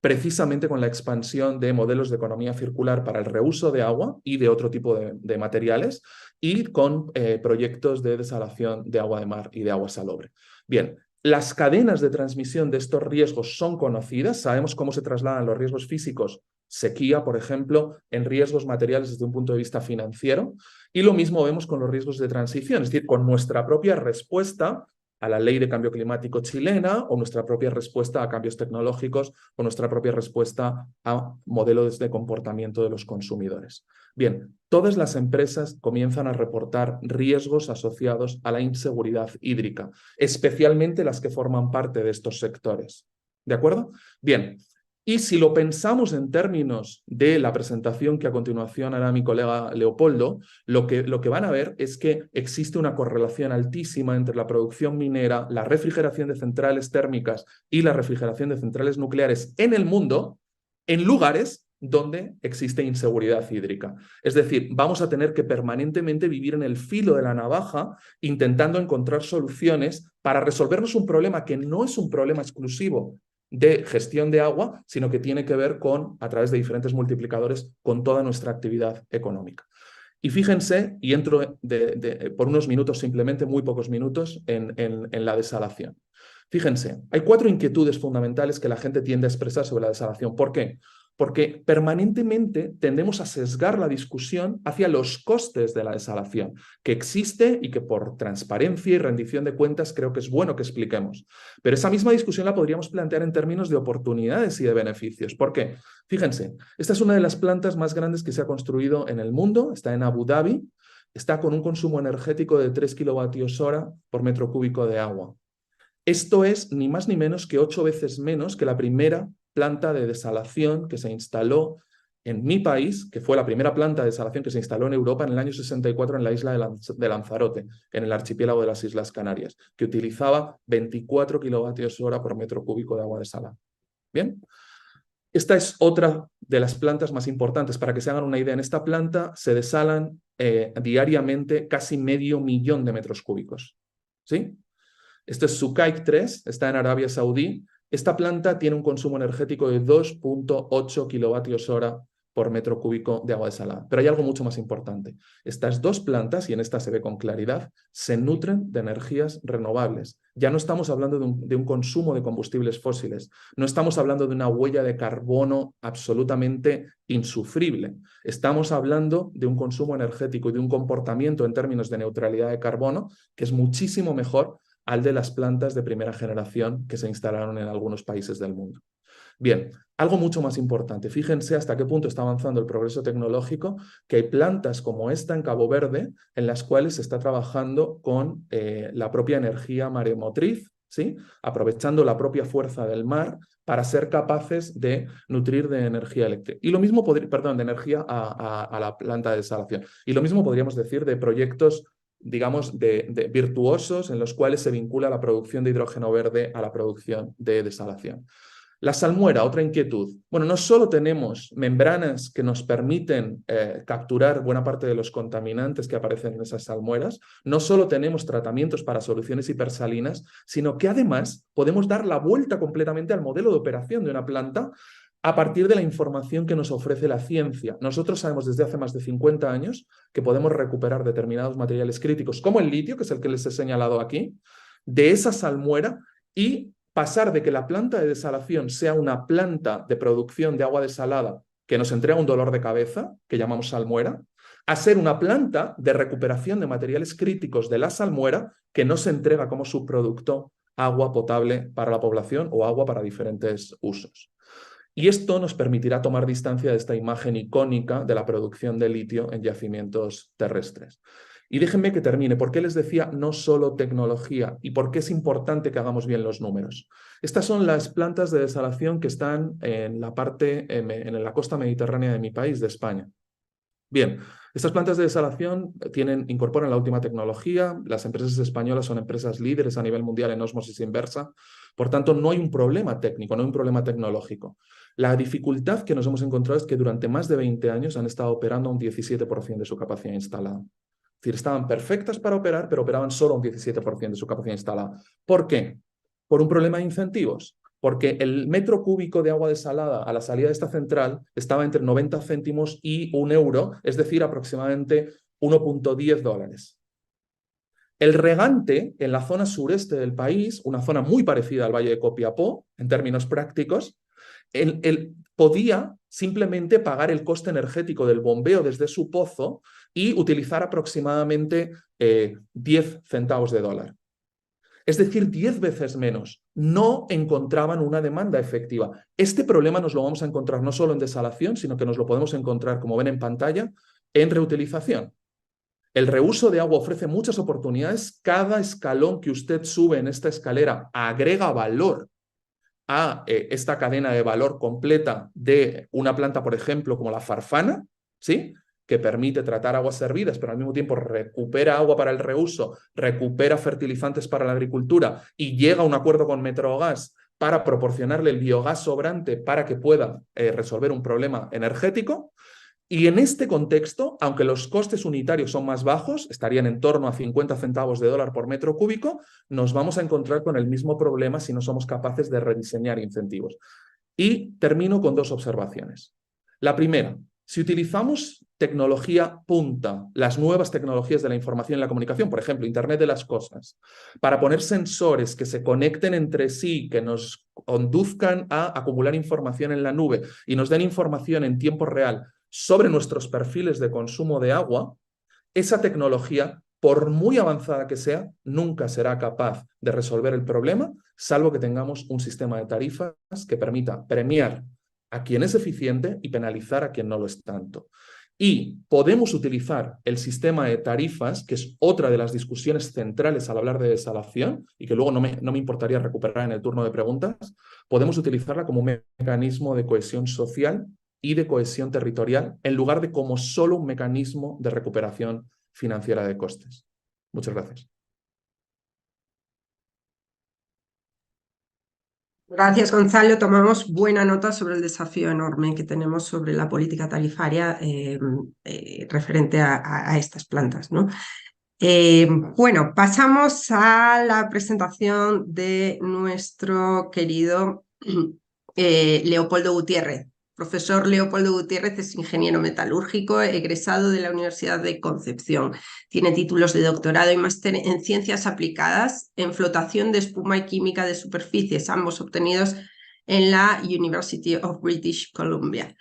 precisamente con la expansión de modelos de economía circular para el reuso de agua y de otro tipo de materiales, y con proyectos de desalación de agua de mar y de agua salobre. Bien, las cadenas de transmisión de estos riesgos son conocidas, sabemos cómo se trasladan los riesgos físicos, sequía, por ejemplo, en riesgos materiales desde un punto de vista financiero, y lo mismo vemos con los riesgos de transición, es decir, con nuestra propia respuesta a la ley de cambio climático chilena, o nuestra propia respuesta a cambios tecnológicos, o nuestra propia respuesta a modelos de comportamiento de los consumidores. Bien, todas las empresas comienzan a reportar riesgos asociados a la inseguridad hídrica, especialmente las que forman parte de estos sectores. ¿De acuerdo? Bien. Y si lo pensamos en términos de la presentación que a continuación hará mi colega Leopoldo, lo que van a ver es que existe una correlación altísima entre la producción minera, la refrigeración de centrales térmicas y la refrigeración de centrales nucleares en el mundo, en lugares donde existe inseguridad hídrica. Es decir, vamos a tener que permanentemente vivir en el filo de la navaja, intentando encontrar soluciones para resolvernos un problema que no es un problema exclusivo de gestión de agua, sino que tiene que ver con, a través de diferentes multiplicadores, con toda nuestra actividad económica. Y fíjense, y entro por unos minutos, simplemente muy pocos minutos, en la desalación. Fíjense, hay 4 inquietudes fundamentales que la gente tiende a expresar sobre la desalación. ¿Por qué? Porque permanentemente tendemos a sesgar la discusión hacia los costes de la desalación, que existe y que por transparencia y rendición de cuentas creo que es bueno que expliquemos. Pero esa misma discusión la podríamos plantear en términos de oportunidades y de beneficios. ¿Por qué? Fíjense, esta es una de las plantas más grandes que se ha construido en el mundo, está en Abu Dhabi, está con un consumo energético de 3 kilovatios hora por metro cúbico de agua. Esto es ni más ni menos que 8 veces menos que la primera planta de desalación que se instaló en mi país, que fue la primera planta de desalación que se instaló en Europa en el año 64 en la isla de Lanzarote, en el archipiélago de las Islas Canarias, que utilizaba 24 kilovatios hora por metro cúbico de agua desalada. Bien, esta es otra de las plantas más importantes. Para que se hagan una idea, en esta planta se desalan diariamente casi 500.000 de metros cúbicos. ¿Sí? Este es Suqaiq 3, está en Arabia Saudí. Esta planta tiene un consumo energético de 2.8 kilovatios hora por metro cúbico de agua desalada. Pero hay algo mucho más importante. Estas dos plantas, y en esta se ve con claridad, se nutren de energías renovables. Ya no estamos hablando de un consumo de combustibles fósiles, no estamos hablando de una huella de carbono absolutamente insufrible. Estamos hablando de un consumo energético y de un comportamiento en términos de neutralidad de carbono que es muchísimo mejor al de las plantas de primera generación que se instalaron en algunos países del mundo. Bien, algo mucho más importante. Fíjense hasta qué punto está avanzando el progreso tecnológico, que hay plantas como esta en Cabo Verde, en las cuales se está trabajando con la propia energía maremotriz, ¿sí? Aprovechando la propia fuerza del mar para ser capaces de nutrir de energía eléctrica. Y lo mismo, de energía a la planta de desalación. Y lo mismo podríamos decir de proyectos, digamos, de virtuosos en los cuales se vincula la producción de hidrógeno verde a la producción de desalación. La salmuera, otra inquietud. Bueno, no solo tenemos membranas que nos permiten capturar buena parte de los contaminantes que aparecen en esas salmueras, no solo tenemos tratamientos para soluciones hipersalinas, sino que además podemos dar la vuelta completamente al modelo de operación de una planta a partir de la información que nos ofrece la ciencia. Nosotros sabemos desde hace más de 50 años que podemos recuperar determinados materiales críticos, como el litio, que es el que les he señalado aquí, de esa salmuera y pasar de que la planta de desalación sea una planta de producción de agua desalada que nos entrega un dolor de cabeza, que llamamos salmuera, a ser una planta de recuperación de materiales críticos de la salmuera que nos entrega como subproducto agua potable para la población o agua para diferentes usos. Y esto nos permitirá tomar distancia de esta imagen icónica de la producción de litio en yacimientos terrestres. Y déjenme que termine. ¿Por qué les decía no solo tecnología? ¿Y por qué es importante que hagamos bien los números? Estas son las plantas de desalación que están en la costa mediterránea de mi país, de España. Bien, estas plantas de desalación incorporan la última tecnología. Las empresas españolas son empresas líderes a nivel mundial en ósmosis inversa. Por tanto, no hay un problema técnico, no hay un problema tecnológico. La dificultad que nos hemos encontrado es que durante más de 20 años han estado operando a un 17% de su capacidad instalada. Es decir, estaban perfectas para operar, pero operaban solo un 17% de su capacidad instalada. ¿Por qué? Por un problema de incentivos. Porque el metro cúbico de agua desalada a la salida de esta central estaba entre 90 céntimos y €1, es decir, aproximadamente $1.10. El regante en la zona sureste del país, una zona muy parecida al Valle de Copiapó, en términos prácticos, él podía simplemente pagar el coste energético del bombeo desde su pozo y utilizar aproximadamente 10 centavos de dólar. Es decir, 10 veces menos. No encontraban una demanda efectiva. Este problema nos lo vamos a encontrar no solo en desalación, sino que nos lo podemos encontrar, como ven en pantalla, en reutilización. El reuso de agua ofrece muchas oportunidades. Cada escalón que usted sube en esta escalera agrega valor a esta cadena de valor completa de una planta, por ejemplo, como la Farfana, ¿sí?, que permite tratar aguas hervidas, pero al mismo tiempo recupera agua para el reuso, recupera fertilizantes para la agricultura y llega a un acuerdo con Metrogas para proporcionarle el biogás sobrante para que pueda resolver un problema energético. Y en este contexto, aunque los costes unitarios son más bajos, estarían en torno a 50 centavos de dólar por metro cúbico, nos vamos a encontrar con el mismo problema si no somos capaces de rediseñar incentivos. Y termino con dos observaciones. La primera, si utilizamos tecnología punta, las nuevas tecnologías de la información y la comunicación, por ejemplo, Internet de las cosas, para poner sensores que se conecten entre sí, que nos conduzcan a acumular información en la nube y nos den información en tiempo real sobre nuestros perfiles de consumo de agua, esa tecnología, por muy avanzada que sea, nunca será capaz de resolver el problema, salvo que tengamos un sistema de tarifas que permita premiar a quien es eficiente y penalizar a quien no lo es tanto. Y podemos utilizar el sistema de tarifas, que es otra de las discusiones centrales al hablar de desalación, y que luego no me importaría recuperar en el turno de preguntas, podemos utilizarla como un mecanismo de cohesión social y de cohesión territorial, en lugar de como solo un mecanismo de recuperación financiera de costes. Muchas gracias. Gracias, Gonzalo. Tomamos buena nota sobre el desafío enorme que tenemos sobre la política tarifaria referente a estas plantas, ¿no? Bueno, pasamos a la presentación de nuestro querido Leopoldo Gutiérrez, Profesor Leopoldo Gutiérrez es ingeniero metalúrgico, egresado de la Universidad de Concepción. Tiene títulos de doctorado y máster en Ciencias Aplicadas en Flotación de Espuma y Química de Superficies, ambos obtenidos en la University of British Columbia.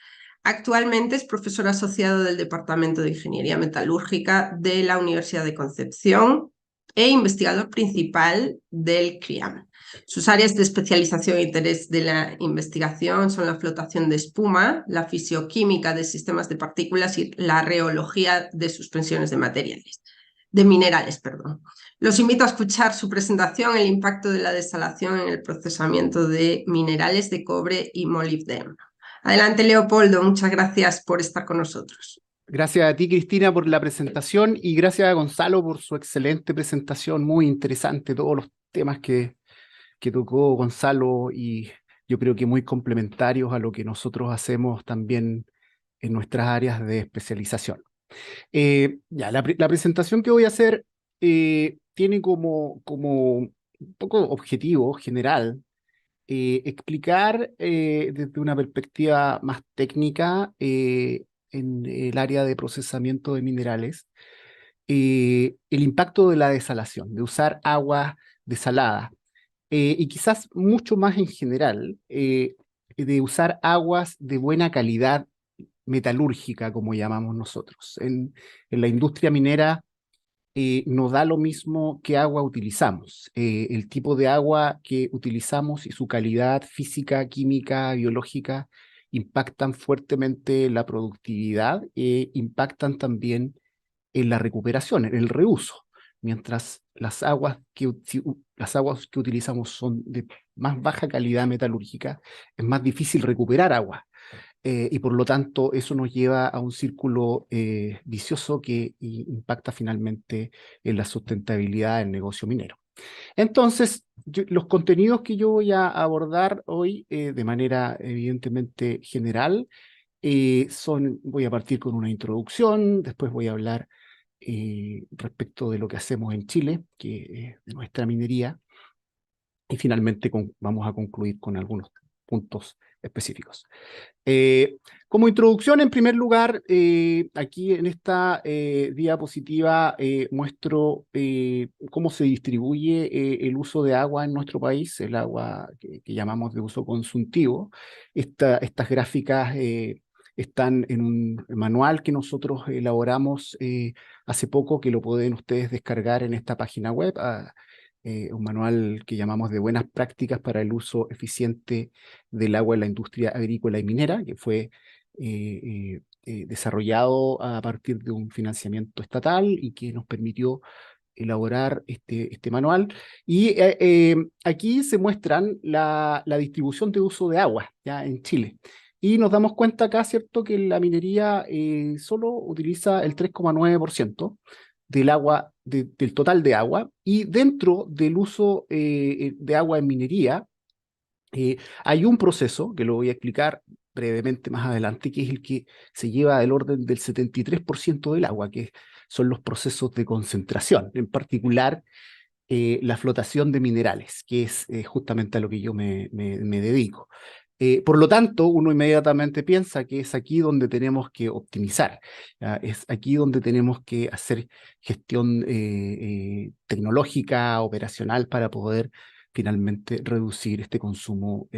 Actualmente es profesor asociado del Departamento de Ingeniería Metalúrgica de la Universidad de Concepción e investigador principal del CRIAM. Sus áreas de especialización e interés de la investigación son la flotación de espuma, la fisioquímica de sistemas de partículas y la reología de suspensiones de minerales. Los invito a escuchar su presentación, el impacto de la desalación en el procesamiento de minerales de cobre y molibdeno. Adelante, Leopoldo, muchas gracias por estar con nosotros. Gracias a ti, Cristina, por la presentación y gracias a Gonzalo por su excelente presentación, muy interesante, todos los temas que tocó Gonzalo y yo creo que muy complementarios a lo que nosotros hacemos también en nuestras áreas de especialización. La presentación que voy a hacer tiene como un poco objetivo general explicar desde una perspectiva más técnica en el área de procesamiento de minerales el impacto de la desalación, de usar agua desalada y quizás mucho más en general de usar aguas de buena calidad metalúrgica, como llamamos nosotros. En la industria minera no da lo mismo qué agua utilizamos. El tipo de agua que utilizamos y su calidad física, química, biológica impactan fuertemente la productividad e impactan también en la recuperación, en el reuso. Mientras las aguas que utilizamos son de más baja calidad metalúrgica, es más difícil recuperar agua. Y por lo tanto eso nos lleva a un círculo vicioso que impacta finalmente en la sustentabilidad del negocio minero. Entonces, los contenidos que yo voy a abordar hoy de manera evidentemente general voy a partir con una introducción, después voy a hablar respecto de lo que hacemos en Chile, que es de nuestra minería, y finalmente vamos a concluir con algunos puntos específicos. Como introducción, en primer lugar, aquí en esta diapositiva muestro cómo se distribuye el uso de agua en nuestro país, el agua que llamamos de uso consultivo. Estas gráficas están en un manual que nosotros elaboramos hace poco, que lo pueden ustedes descargar en esta página web, un manual que llamamos de buenas prácticas para el uso eficiente del agua en la industria agrícola y minera, que fue desarrollado a partir de un financiamiento estatal y que nos permitió elaborar este manual. Y aquí se muestran la distribución de uso de agua ya en Chile. Y nos damos cuenta acá, ¿cierto?, que la minería solo utiliza el 3,9% del agua, del total de agua, y dentro del uso de agua en minería hay un proceso, que lo voy a explicar brevemente más adelante, que es el que se lleva del orden del 73% del agua, que son los procesos de concentración, en particular la flotación de minerales, que es justamente a lo que yo me dedico. Por lo tanto, uno inmediatamente piensa que es aquí donde tenemos que optimizar, es aquí donde tenemos que hacer gestión tecnológica, operacional, para poder finalmente reducir este consumo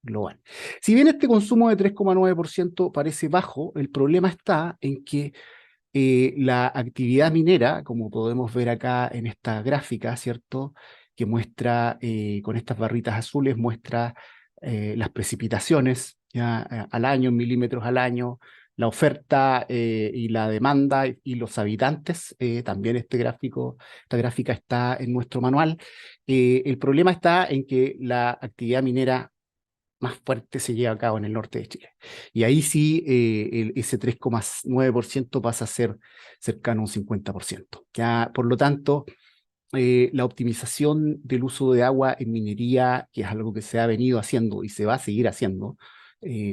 global. Si bien este consumo de 3,9% parece bajo, el problema está en que la actividad minera, como podemos ver acá en esta gráfica, ¿cierto?, que muestra, con estas barritas azules, muestra las precipitaciones ya, al año, en milímetros al año, la oferta y la demanda y los habitantes. También esta gráfica está en nuestro manual. El problema está en que la actividad minera más fuerte se lleva a cabo en el norte de Chile. Y ahí sí ese 3,9% pasa a ser cercano a un 50%. Ya, por lo tanto, la optimización del uso de agua en minería, que es algo que se ha venido haciendo y se va a seguir haciendo,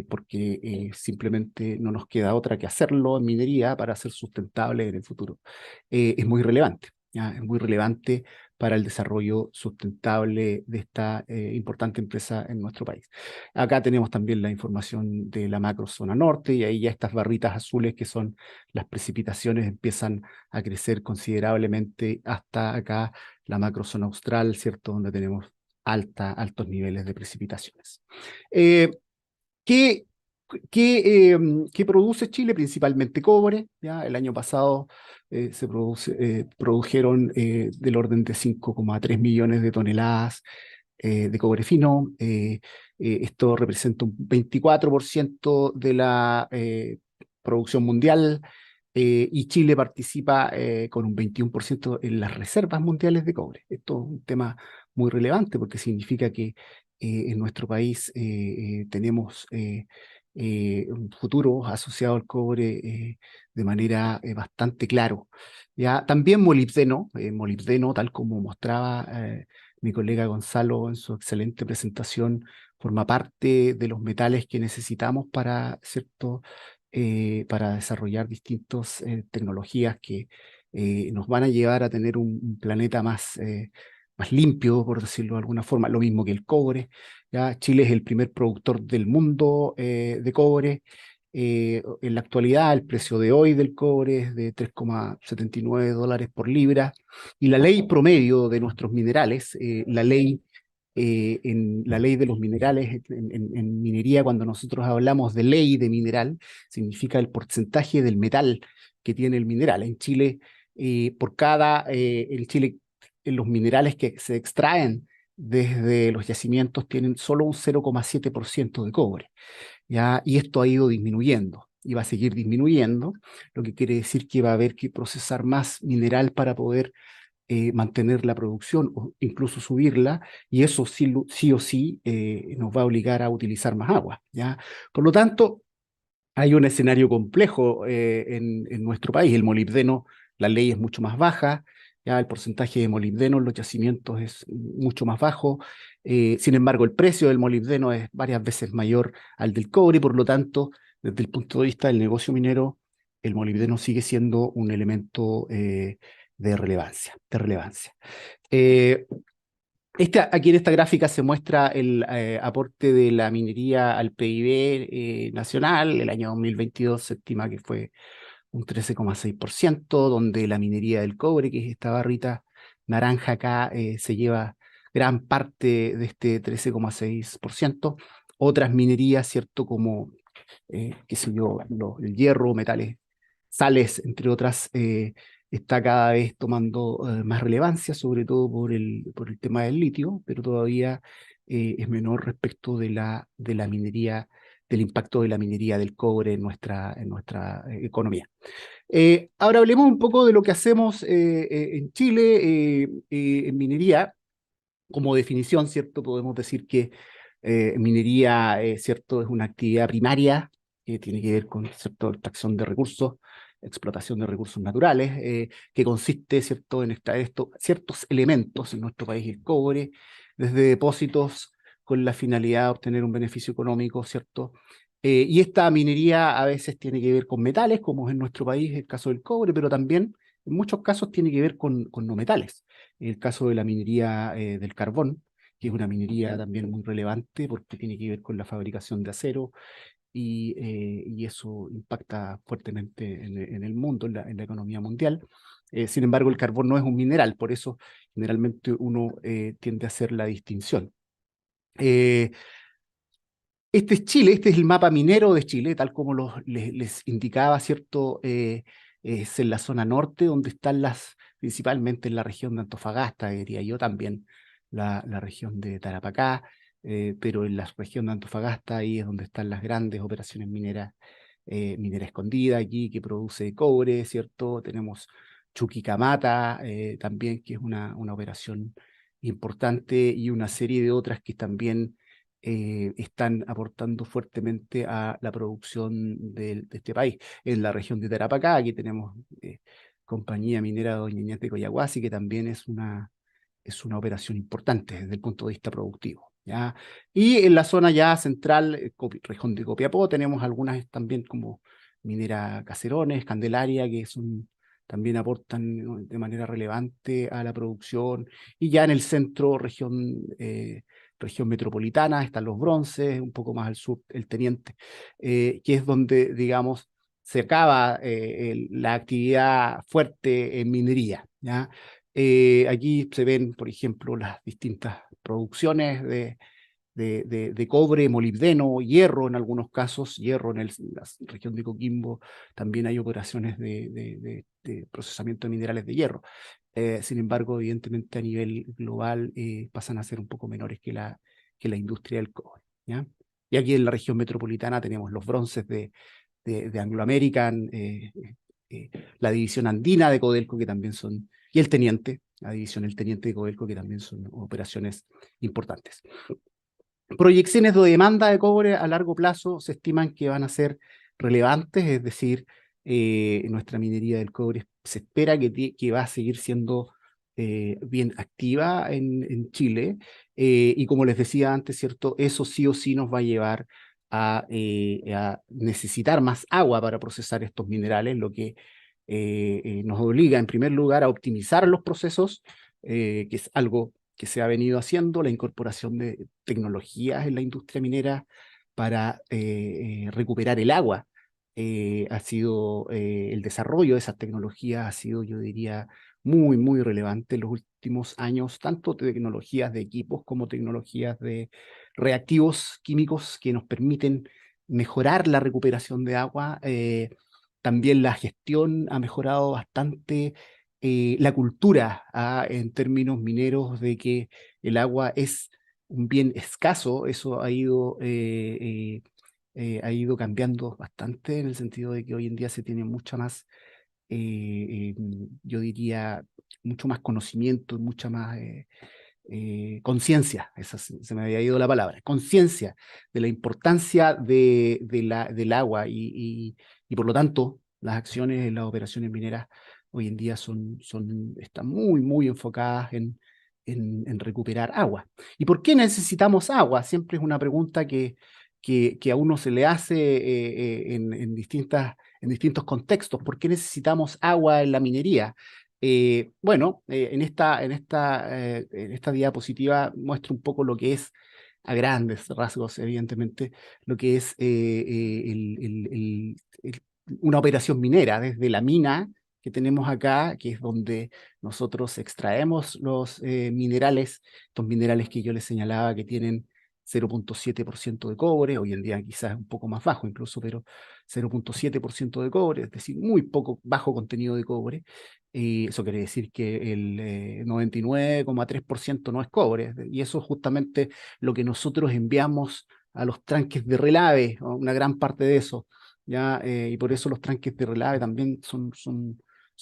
porque simplemente no nos queda otra que hacerlo en minería para ser sustentable en el futuro, es muy relevante. ¿Ya? Es muy relevante para el desarrollo sustentable de esta importante empresa en nuestro país. Acá tenemos también la información de la macrozona norte, y ahí ya estas barritas azules que son las precipitaciones empiezan a crecer considerablemente hasta acá la macrozona austral, ¿cierto? Donde tenemos altos niveles de precipitaciones. ¿Qué produce Chile? Principalmente cobre. ¿Ya? El año pasado se produjeron del orden de 5,3 millones de toneladas de cobre fino. Esto representa un 24% de la producción mundial, y Chile participa con un 21% en las reservas mundiales de cobre. Esto es un tema muy relevante porque significa que en nuestro país tenemos un futuro asociado al cobre de manera bastante claro. ¿Ya? También molibdeno, tal como mostraba mi colega Gonzalo en su excelente presentación, forma parte de los metales que necesitamos para, ¿cierto? Para desarrollar distintas tecnologías que nos van a llevar a tener un planeta más limpio, por decirlo de alguna forma, lo mismo que el cobre. ¿Ya? Chile es el primer productor del mundo de cobre. En la actualidad, el precio de hoy del cobre es de $3,79 por libra, y la ley promedio de nuestros minerales, en la ley de los minerales, en minería, cuando nosotros hablamos de ley de mineral, significa el porcentaje del metal que tiene el mineral. En Chile, en los minerales que se extraen desde los yacimientos tienen solo un 0,7% de cobre, ¿ya? Y esto ha ido disminuyendo y va a seguir disminuyendo, lo que quiere decir que va a haber que procesar más mineral para poder mantener la producción o incluso subirla, y eso sí o sí nos va a obligar a utilizar más agua, ¿ya? Por lo tanto, hay un escenario complejo en nuestro país. El molibdeno, la ley es mucho más baja, ya el porcentaje de molibdeno en los yacimientos es mucho más bajo. Sin embargo, el precio del molibdeno es varias veces mayor al del cobre, y por lo tanto, desde el punto de vista del negocio minero, el molibdeno sigue siendo un elemento de relevancia. Aquí en esta gráfica se muestra el aporte de la minería al PIB nacional. El año 2022 se estima que fue un 13,6%, donde la minería del cobre, que es esta barrita naranja acá, se lleva gran parte de este 13,6%. Otras minerías, ¿cierto? Como, qué sé yo, el hierro, metales, sales, entre otras, está cada vez tomando más relevancia, sobre todo por el tema del litio, pero todavía es menor respecto de la minería, del impacto de la minería del cobre en nuestra economía. Ahora hablemos un poco de lo que hacemos en Chile en minería. Como definición, ¿cierto? Podemos decir que minería, ¿cierto? Es una actividad primaria que tiene que ver con, ¿cierto?, extracción de recursos, explotación de recursos naturales, que consiste, ¿cierto?, en extraer ciertos elementos, en nuestro país el cobre, desde depósitos con la finalidad de obtener un beneficio económico, ¿cierto? Y esta minería a veces tiene que ver con metales, como es en nuestro país el caso del cobre, pero también en muchos casos tiene que ver con no metales. En el caso de la minería del carbón, que es una minería también muy relevante porque tiene que ver con la fabricación de acero, y eso impacta fuertemente en el mundo, en la economía mundial. Sin embargo, el carbón no es un mineral, por eso generalmente uno tiende a hacer la distinción. Este es Chile, este es el mapa minero de Chile, tal como les indicaba, ¿cierto? Es en la zona norte, donde están principalmente en la región de Antofagasta, diría yo, también la región de Tarapacá, pero en la región de Antofagasta ahí es donde están las grandes operaciones mineras, Minera Escondida aquí, que produce cobre, ¿cierto? Tenemos Chuquicamata también, que es una operación importante, y una serie de otras que también están aportando fuertemente a la producción de este país. En la región de Tarapacá, aquí tenemos Compañía Minera Doña Inés de Coyahuasi, que también es una operación importante desde el punto de vista productivo, ¿ya? Y en la zona ya central, región de Copiapó, tenemos algunas también como Minera Caserones, Candelaria, que son también aportan de manera relevante a la producción. Y ya en el centro, región metropolitana, están los bronces, un poco más al sur el teniente, que es donde, digamos, se acaba la actividad fuerte en minería, ¿ya? Aquí se ven, por ejemplo, las distintas producciones de cobre, molibdeno, hierro en algunos casos, hierro en la región de Coquimbo, también hay operaciones de procesamiento de minerales de hierro. Sin embargo, evidentemente a nivel global pasan a ser un poco menores que la industria del cobre, ¿ya? Y aquí en la región metropolitana tenemos los bronces de Anglo American, la división andina de Codelco, que también son, y el teniente, la división el teniente de Codelco, que también son operaciones importantes. Proyecciones de demanda de cobre a largo plazo se estiman que van a ser relevantes, es decir, nuestra minería del cobre se espera que va a seguir siendo bien activa en Chile, y como les decía antes, ¿cierto? Eso sí o sí nos va a llevar a necesitar más agua para procesar estos minerales, lo que nos obliga en primer lugar a optimizar los procesos, que es algo que se ha venido haciendo, la incorporación de tecnologías en la industria minera para recuperar el agua. Ha sido el desarrollo de esas tecnologías ha sido, yo diría, muy, muy relevante en los últimos años, tanto tecnologías de equipos como tecnologías de reactivos químicos que nos permiten mejorar la recuperación de agua. También la gestión ha mejorado bastante, la cultura en términos mineros de que el agua es un bien escaso. Eso ha ido cambiando bastante, en el sentido de que hoy en día se tiene mucha más, yo diría, mucho más conocimiento, mucha más conciencia, esa se me había ido la palabra, conciencia de la importancia del agua, y por lo tanto las acciones en las operaciones mineras hoy en día están muy, muy enfocadas en recuperar agua. ¿Y por qué necesitamos agua? Siempre es una pregunta que a uno se le hace en distintos contextos. ¿Por qué necesitamos agua en la minería? Bueno, en esta diapositiva muestro un poco lo que es, a grandes rasgos, evidentemente, lo que es una operación minera, desde la mina que tenemos acá, que es donde nosotros extraemos los minerales, estos minerales que yo les señalaba que tienen 0.7% de cobre, hoy en día quizás un poco más bajo incluso, pero 0.7% de cobre, es decir, muy bajo contenido de cobre. Eso quiere decir que el 99,3% no es cobre, y eso es justamente lo que nosotros enviamos a los tranques de relave, una gran parte de eso, ¿ya? Y por eso los tranques de relave también son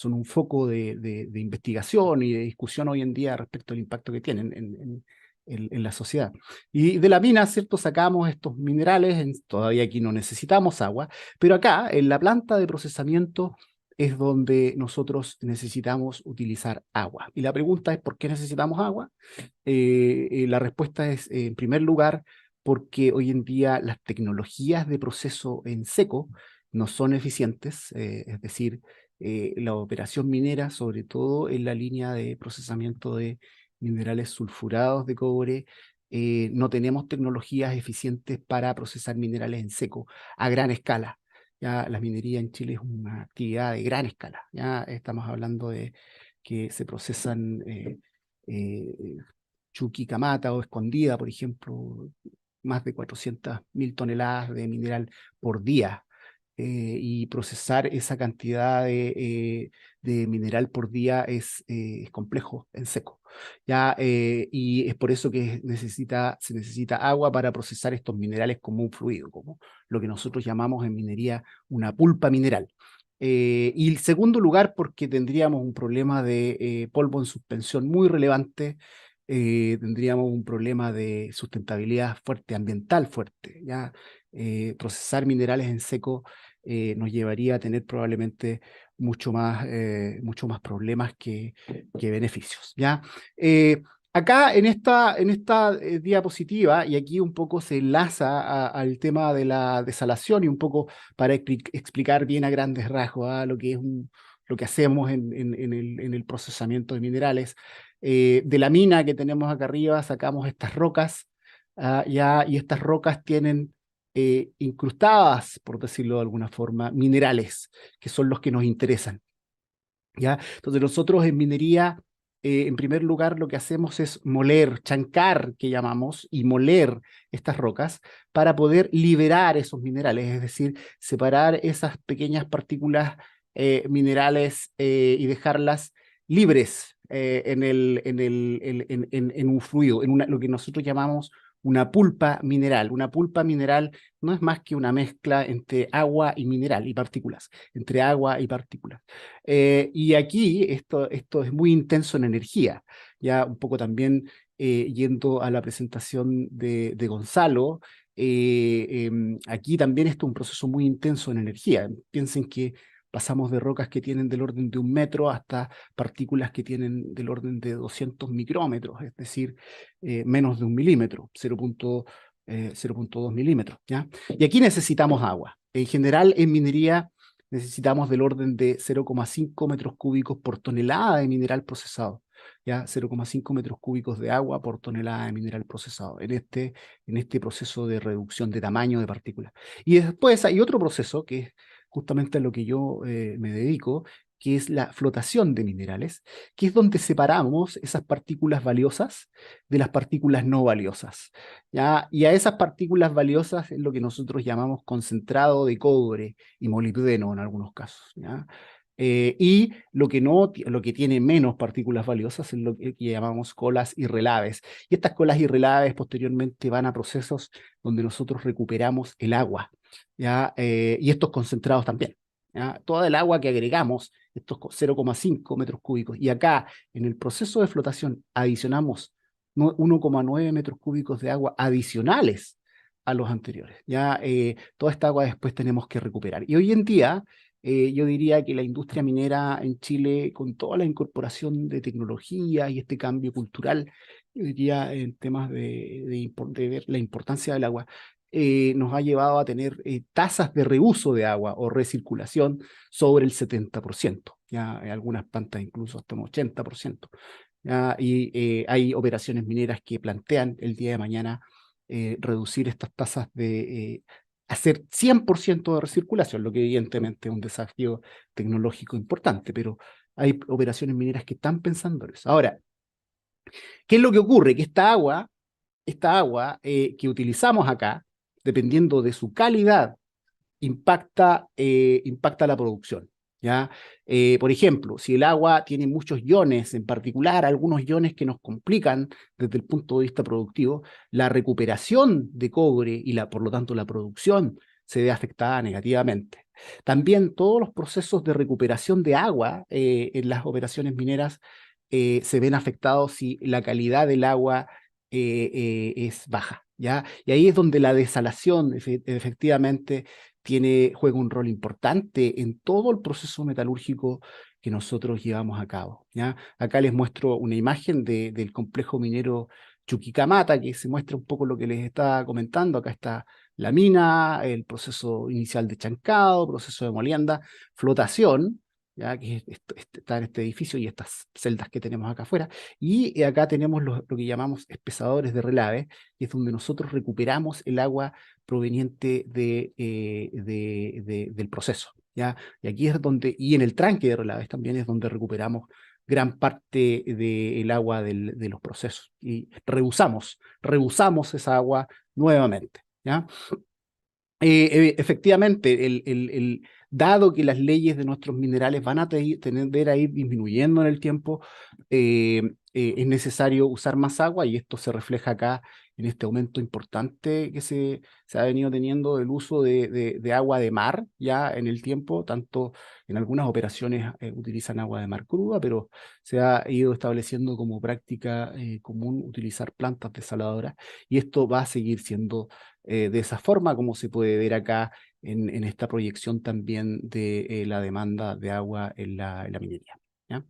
un foco de investigación y de discusión hoy en día respecto al impacto que tienen en la sociedad. Y de la mina, ¿cierto? Sacamos estos minerales, todavía aquí no necesitamos agua, pero acá en la planta de procesamiento es donde nosotros necesitamos utilizar agua. Y la pregunta es, ¿por qué necesitamos agua? La respuesta es, en primer lugar, porque hoy en día las tecnologías de proceso en seco no son eficientes, es decir, la operación minera, sobre todo en la línea de procesamiento de minerales sulfurados de cobre, no tenemos tecnologías eficientes para procesar minerales en seco a gran escala. Ya la minería en Chile es una actividad de gran escala. Ya estamos hablando de que se procesan Chuquicamata o Escondida, por ejemplo, más de 400.000 toneladas de mineral por día. Y procesar esa cantidad de mineral por día es complejo en seco. ¿Ya? Y es por eso que se necesita agua para procesar estos minerales como un fluido, como lo que nosotros llamamos en minería una pulpa mineral. Y en segundo lugar, porque tendríamos un problema de polvo en suspensión muy relevante, tendríamos un problema de sustentabilidad fuerte, ambiental fuerte, ¿ya? Procesar minerales en seco nos llevaría a tener probablemente mucho más problemas que beneficios, ¿ya? Acá en esta diapositiva, y aquí un poco se enlaza al tema de la desalación, y un poco para explicar bien a grandes rasgos lo lo que hacemos en el procesamiento de minerales. De la mina que tenemos acá arriba sacamos estas rocas, y estas rocas tienen incrustadas, por decirlo de alguna forma, minerales, que son los que nos interesan. ¿Ya? Entonces nosotros en minería, en primer lugar, lo que hacemos es moler, chancar, que llamamos, y moler estas rocas para poder liberar esos minerales, es decir, separar esas pequeñas partículas minerales y dejarlas libres en un fluido, en lo que nosotros llamamos una pulpa mineral. Una pulpa mineral no es más que una mezcla entre agua y mineral y partículas, entre agua y partículas. Y aquí esto es muy intenso en energía, ya un poco también yendo a la presentación de Gonzalo. Aquí también esto es un proceso muy intenso en energía. Piensen que pasamos de rocas que tienen del orden de 1 metro hasta partículas que tienen del orden de 200 micrómetros, es decir, menos de 1 milímetro, 0.2 milímetros, ¿ya? Y aquí necesitamos agua. En general, en minería necesitamos del orden de 0,5 metros cúbicos por tonelada de mineral procesado, ¿ya? 0,5 metros cúbicos de agua por tonelada de mineral procesado en este proceso de reducción de tamaño de partículas. Y después hay otro proceso que es justamente a lo que yo me dedico, que es la flotación de minerales, que es donde separamos esas partículas valiosas de las partículas no valiosas, ¿ya? Y a esas partículas valiosas es lo que nosotros llamamos concentrado de cobre y molibdeno en algunos casos, ¿ya? Y lo que tiene menos partículas valiosas es lo que llamamos colas y relaves. Y estas colas y relaves posteriormente van a procesos donde nosotros recuperamos el agua, ¿ya? Y estos concentrados también, ¿ya? Toda el agua que agregamos, estos 0,5 metros cúbicos, y acá en el proceso de flotación adicionamos 1,9 metros cúbicos de agua adicionales a los anteriores, ¿ya? Toda esta agua después tenemos que recuperar. Y hoy en día, yo diría que la industria minera en Chile, con toda la incorporación de tecnología y este cambio cultural, yo diría en temas de ver la importancia del agua, nos ha llevado a tener tasas de reuso de agua o recirculación sobre el 70%, ya en algunas plantas incluso hasta un 80%. ¿Ya? Y hay operaciones mineras que plantean el día de mañana reducir estas tasas de hacer 100% de recirculación, lo que evidentemente es un desafío tecnológico importante, pero hay operaciones mineras que están pensando en eso. Ahora, ¿qué es lo que ocurre? Que esta agua que utilizamos acá, dependiendo de su calidad, impacta la producción, ¿ya? Por ejemplo, si el agua tiene muchos iones, en particular algunos iones que nos complican desde el punto de vista productivo, la recuperación de cobre y por lo tanto la producción se ve afectada negativamente. También todos los procesos de recuperación de agua en las operaciones mineras se ven afectados si la calidad del agua es baja, ¿ya? Y ahí es donde la desalación efectivamente juega un rol importante en todo el proceso metalúrgico que nosotros llevamos a cabo, ¿ya? Acá les muestro una imagen del complejo minero Chuquicamata, que se muestra un poco lo que les estaba comentando. Acá está la mina, el proceso inicial de chancado, proceso de molienda, flotación, ¿ya? Que está en este edificio y estas celdas que tenemos acá afuera. Y acá tenemos lo que llamamos espesadores de relave, que es donde nosotros recuperamos el agua proveniente del proceso, ¿ya? Y aquí es donde, y en el tranque de relaves también es donde recuperamos gran parte del agua de los procesos. Y reusamos esa agua nuevamente, ¿ya? Efectivamente, dado que las leyes de nuestros minerales van a tender a ir disminuyendo en el tiempo, es necesario usar más agua, y esto se refleja acá en este aumento importante que se ha venido teniendo del uso de agua de mar ya en el tiempo. Tanto en algunas operaciones utilizan agua de mar cruda, pero se ha ido estableciendo como práctica común utilizar plantas desaladoras, y esto va a seguir siendo de esa forma, como se puede ver acá en esta proyección también de la demanda de agua en la minería, ¿ya?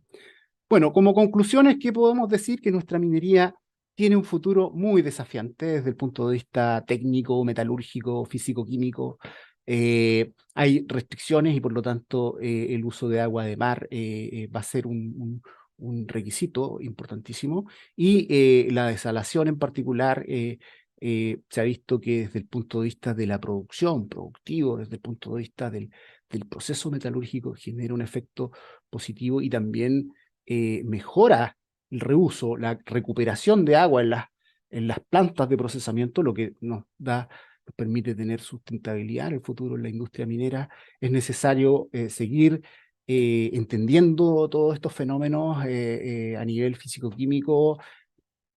Bueno, como conclusiones, ¿qué podemos decir? Que nuestra minería tiene un futuro muy desafiante desde el punto de vista técnico, metalúrgico, físico-químico, Hay restricciones y por lo tanto el uso de agua de mar va a ser un requisito importantísimo. Y la desalación en particular se ha visto que desde el punto de vista de la producción, productivo, desde el punto de vista del proceso metalúrgico, genera un efecto positivo y también mejora el reuso, la recuperación de agua en las plantas de procesamiento, lo que nos permite tener sustentabilidad en el futuro en la industria minera. Es necesario seguir entendiendo todos estos fenómenos a nivel físico-químico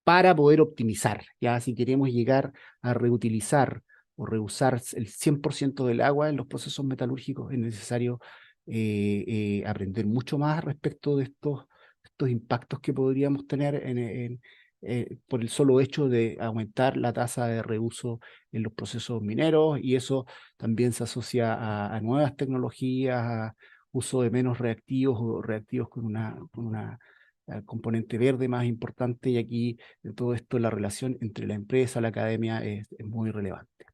para poder optimizar. Ya si queremos llegar a reutilizar o reusar el 100% del agua en los procesos metalúrgicos, es necesario aprender mucho más respecto de estos impactos que podríamos tener por el solo hecho de aumentar la tasa de reuso en los procesos mineros, y eso también se asocia a nuevas tecnologías, a uso de menos reactivos o reactivos con una componente verde más importante, y aquí en todo esto la relación entre la empresa, la academia es muy relevante.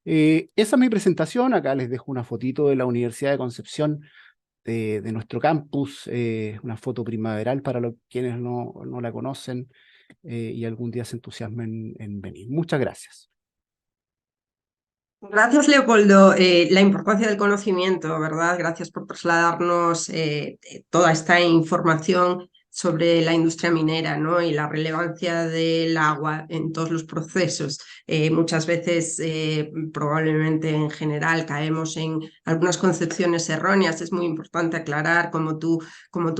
Esa es mi presentación. Acá les dejo una fotito de la Universidad de Concepción, de nuestro campus, una foto primaveral para quienes no la conocen y algún día se entusiasmen en venir. Muchas gracias. Gracias, Leopoldo. La importancia del conocimiento, ¿verdad? Gracias por trasladarnos toda esta información sobre la industria minera, ¿no? Y la relevancia del agua en todos los procesos. Muchas veces, probablemente en general, caemos en algunas concepciones erróneas. Es muy importante aclarar, como tú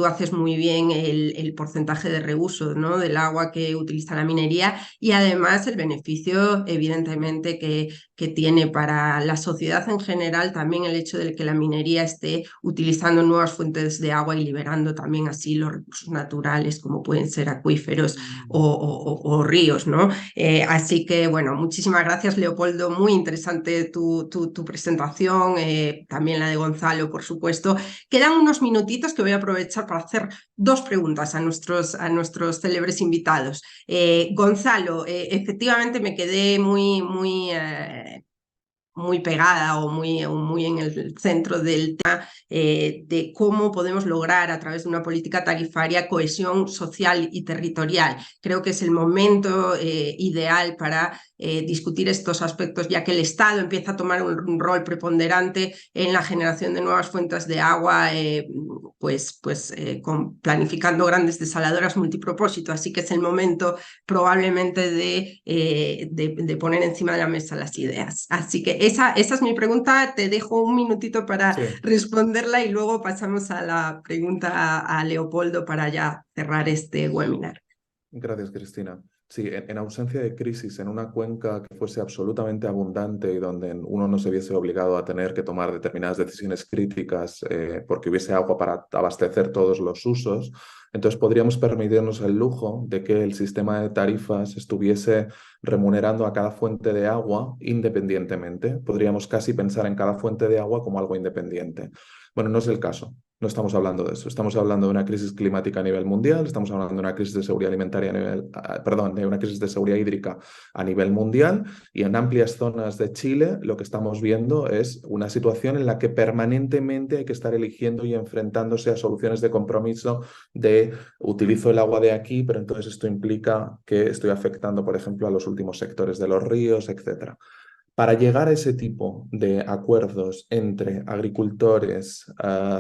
haces muy bien, el porcentaje de reuso, ¿no? Del agua que utiliza la minería, y además el beneficio, evidentemente, que tiene para la sociedad en general también el hecho de que la minería esté utilizando nuevas fuentes de agua y liberando también así los recursos naturales, como pueden ser acuíferos o ríos, ¿no? Así que, bueno, muchísimas gracias, Leopoldo. Muy interesante tu presentación, también la de Gonzalo, por supuesto. Quedan unos minutitos que voy a aprovechar para hacer dos preguntas a nuestros célebres invitados. Gonzalo, efectivamente me quedé muy pegada o muy en el centro del tema de cómo podemos lograr a través de una política tarifaria cohesión social y territorial. Creo que es el momento ideal para discutir estos aspectos, ya que el Estado empieza a tomar un rol preponderante en la generación de nuevas fuentes de agua, planificando grandes desaladoras multipropósito. Así que es el momento probablemente de poner encima de la mesa las ideas. Así que esa es mi pregunta. Te dejo un minutito para responderla y luego pasamos a la pregunta a Leopoldo para ya cerrar este webinar. Gracias, Cristina. Sí, en ausencia de crisis, en una cuenca que fuese absolutamente abundante y donde uno no se viese obligado a tener que tomar determinadas decisiones críticas porque hubiese agua para abastecer todos los usos, entonces podríamos permitirnos el lujo de que el sistema de tarifas estuviese remunerando a cada fuente de agua independientemente. Podríamos casi pensar en cada fuente de agua como algo independiente. Bueno, no es el caso. No estamos hablando de eso. Estamos hablando de una crisis climática a nivel mundial, estamos hablando de una crisis de seguridad alimentaria de una crisis de seguridad hídrica a nivel mundial, y en amplias zonas de Chile lo que estamos viendo es una situación en la que permanentemente hay que estar eligiendo y enfrentándose a soluciones de compromiso de utilizo el agua de aquí, pero entonces esto implica que estoy afectando, por ejemplo, a los últimos sectores de los ríos, etc. Para llegar a ese tipo de acuerdos entre agricultores,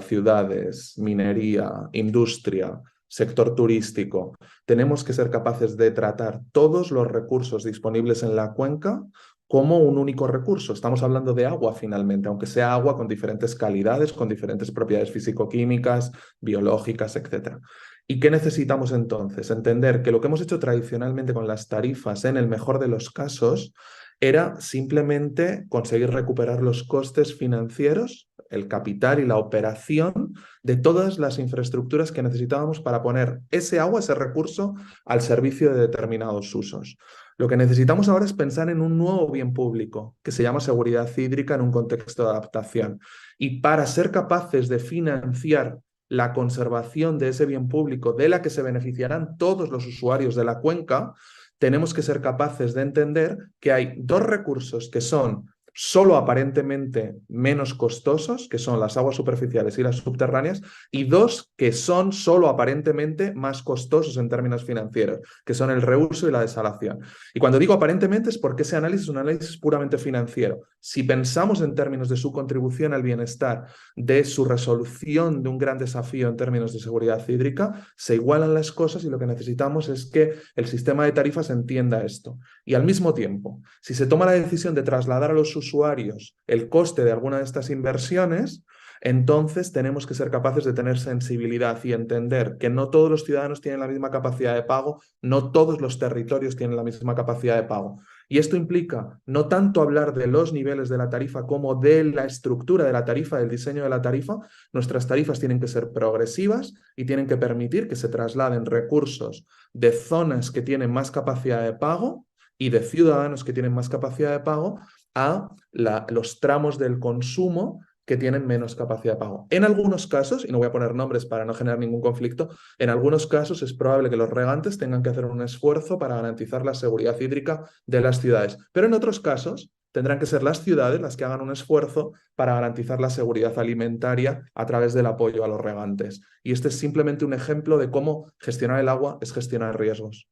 ciudades, minería, industria, sector turístico, tenemos que ser capaces de tratar todos los recursos disponibles en la cuenca como un único recurso. Estamos hablando de agua finalmente, aunque sea agua con diferentes calidades, con diferentes propiedades físico-químicas, biológicas, etc. ¿Y qué necesitamos entonces? Entender que lo que hemos hecho tradicionalmente con las tarifas, en el mejor de los casos, era simplemente conseguir recuperar los costes financieros, el capital y la operación de todas las infraestructuras que necesitábamos para poner ese agua, ese recurso, al servicio de determinados usos. Lo que necesitamos ahora es pensar en un nuevo bien público que se llama seguridad hídrica en un contexto de adaptación. Y para ser capaces de financiar la conservación de ese bien público de la que se beneficiarán todos los usuarios de la cuenca, tenemos que ser capaces de entender que hay dos recursos que son solo aparentemente menos costosos, que son las aguas superficiales y las subterráneas, y dos que son solo aparentemente más costosos en términos financieros, que son el reuso y la desalación. Y cuando digo aparentemente es porque ese análisis es un análisis puramente financiero. Si pensamos en términos de su contribución al bienestar, de su resolución de un gran desafío en términos de seguridad hídrica, se igualan las cosas y lo que necesitamos es que el sistema de tarifas entienda esto. Y al mismo tiempo, si se toma la decisión de trasladar a los usuarios el coste de alguna de estas inversiones, entonces tenemos que ser capaces de tener sensibilidad y entender que no todos los ciudadanos tienen la misma capacidad de pago, no todos los territorios tienen la misma capacidad de pago. Y esto implica no tanto hablar de los niveles de la tarifa como de la estructura de la tarifa, del diseño de la tarifa. Nuestras tarifas tienen que ser progresivas y tienen que permitir que se trasladen recursos de zonas que tienen más capacidad de pago y de ciudadanos que tienen más capacidad de pago a los tramos del consumo que tienen menos capacidad de pago. En algunos casos, y no voy a poner nombres para no generar ningún conflicto, en algunos casos es probable que los regantes tengan que hacer un esfuerzo para garantizar la seguridad hídrica de las ciudades, pero en otros casos tendrán que ser las ciudades las que hagan un esfuerzo para garantizar la seguridad alimentaria a través del apoyo a los regantes. Y este es simplemente un ejemplo de cómo gestionar el agua es gestionar riesgos.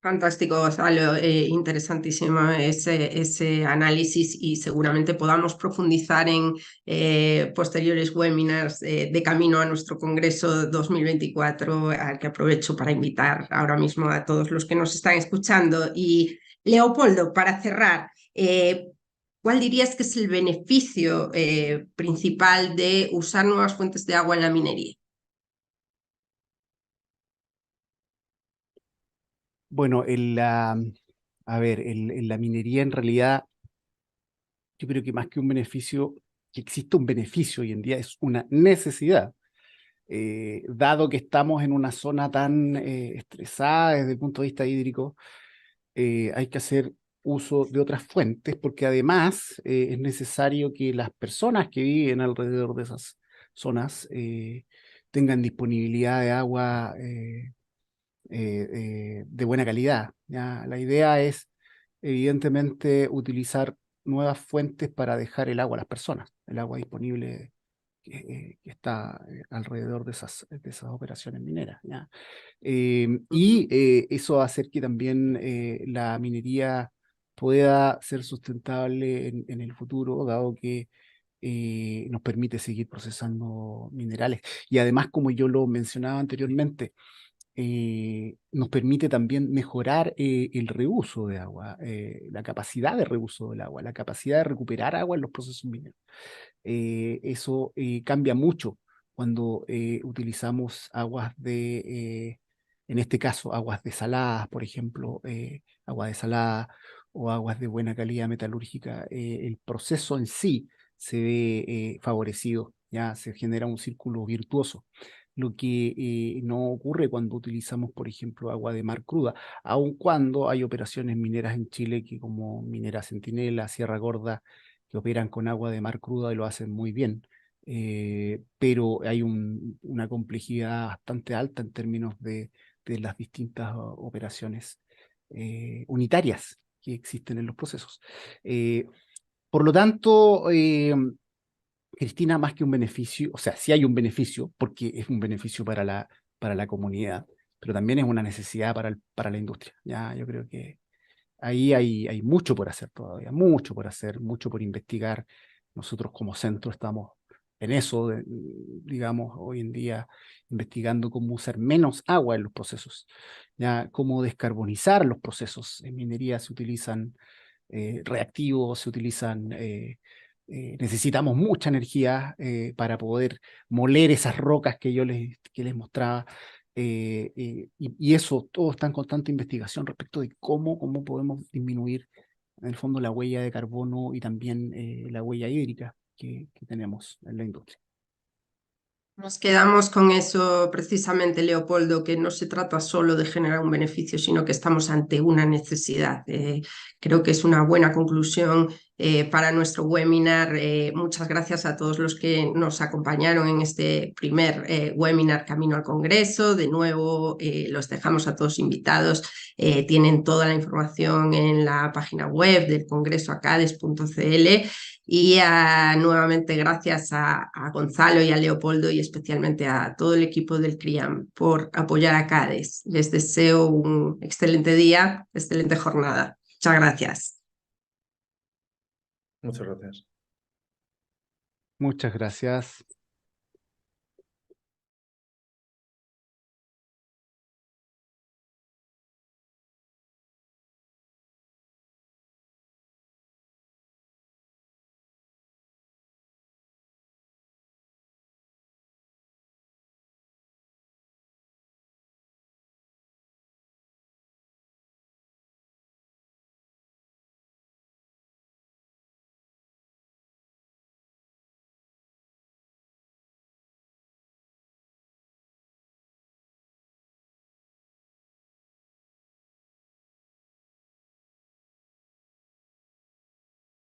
Fantástico, Gonzalo, interesantísimo ese análisis y seguramente podamos profundizar en posteriores webinars de camino a nuestro Congreso 2024, al que aprovecho para invitar ahora mismo a todos los que nos están escuchando. Y Leopoldo, para cerrar, ¿cuál dirías que es el beneficio principal de usar nuevas fuentes de agua en la minería? Bueno, a ver, en la minería en realidad yo creo que más que un beneficio, que existe un beneficio hoy en día es una necesidad. Dado que estamos en una zona tan estresada desde el punto de vista hídrico, hay que hacer uso de otras fuentes porque además es necesario que las personas que viven alrededor de esas zonas tengan disponibilidad de agua de buena calidad, ¿ya? La idea es, evidentemente, utilizar nuevas fuentes para dejar el agua a las personas, el agua disponible que está alrededor de esas operaciones mineras, ¿ya? Eso va a hacer que también la minería pueda ser sustentable en el futuro, dado que nos permite seguir procesando minerales. Y además, como yo lo mencionaba anteriormente, nos permite también mejorar el reuso de agua, la capacidad de reuso del agua, la capacidad de recuperar agua en los procesos mineros. Eso cambia mucho cuando utilizamos aguas en este caso, aguas desaladas, por ejemplo, agua desalada o aguas de buena calidad metalúrgica. El proceso en sí se ve favorecido, ya se genera un círculo virtuoso, lo que no ocurre cuando utilizamos, por ejemplo, agua de mar cruda, aun cuando hay operaciones mineras en Chile que como Minera Centinela, Sierra Gorda, que operan con agua de mar cruda y lo hacen muy bien. Pero hay una complejidad bastante alta en términos de las distintas operaciones unitarias que existen en los procesos. Por lo tanto, Cristina, más que un beneficio, o sea, sí hay un beneficio, porque es un beneficio para la comunidad, pero también es una necesidad para la industria. Ya, yo creo que ahí hay mucho por hacer todavía, mucho por hacer, mucho por investigar. Nosotros como centro estamos en eso, digamos, hoy en día investigando cómo usar menos agua en los procesos, ya cómo descarbonizar los procesos. En minería se utilizan reactivos, se utilizan, necesitamos mucha energía para poder moler esas rocas que les mostraba. Y eso todo está en constante investigación respecto de cómo podemos disminuir en el fondo la huella de carbono y también la huella hídrica que tenemos en la industria. Nos quedamos con eso precisamente, Leopoldo, que no se trata solo de generar un beneficio, sino que estamos ante una necesidad. Creo que es una buena conclusión para nuestro webinar. Muchas gracias a todos los que nos acompañaron en este primer webinar Camino al Congreso. De nuevo, los dejamos a todos invitados. Tienen toda la información en la página web del congresoacades.cl. Y nuevamente gracias a Gonzalo y a Leopoldo y especialmente a todo el equipo del CRIAM por apoyar a CADES. Les deseo un excelente día, excelente jornada. Muchas gracias. Muchas gracias. Muchas gracias.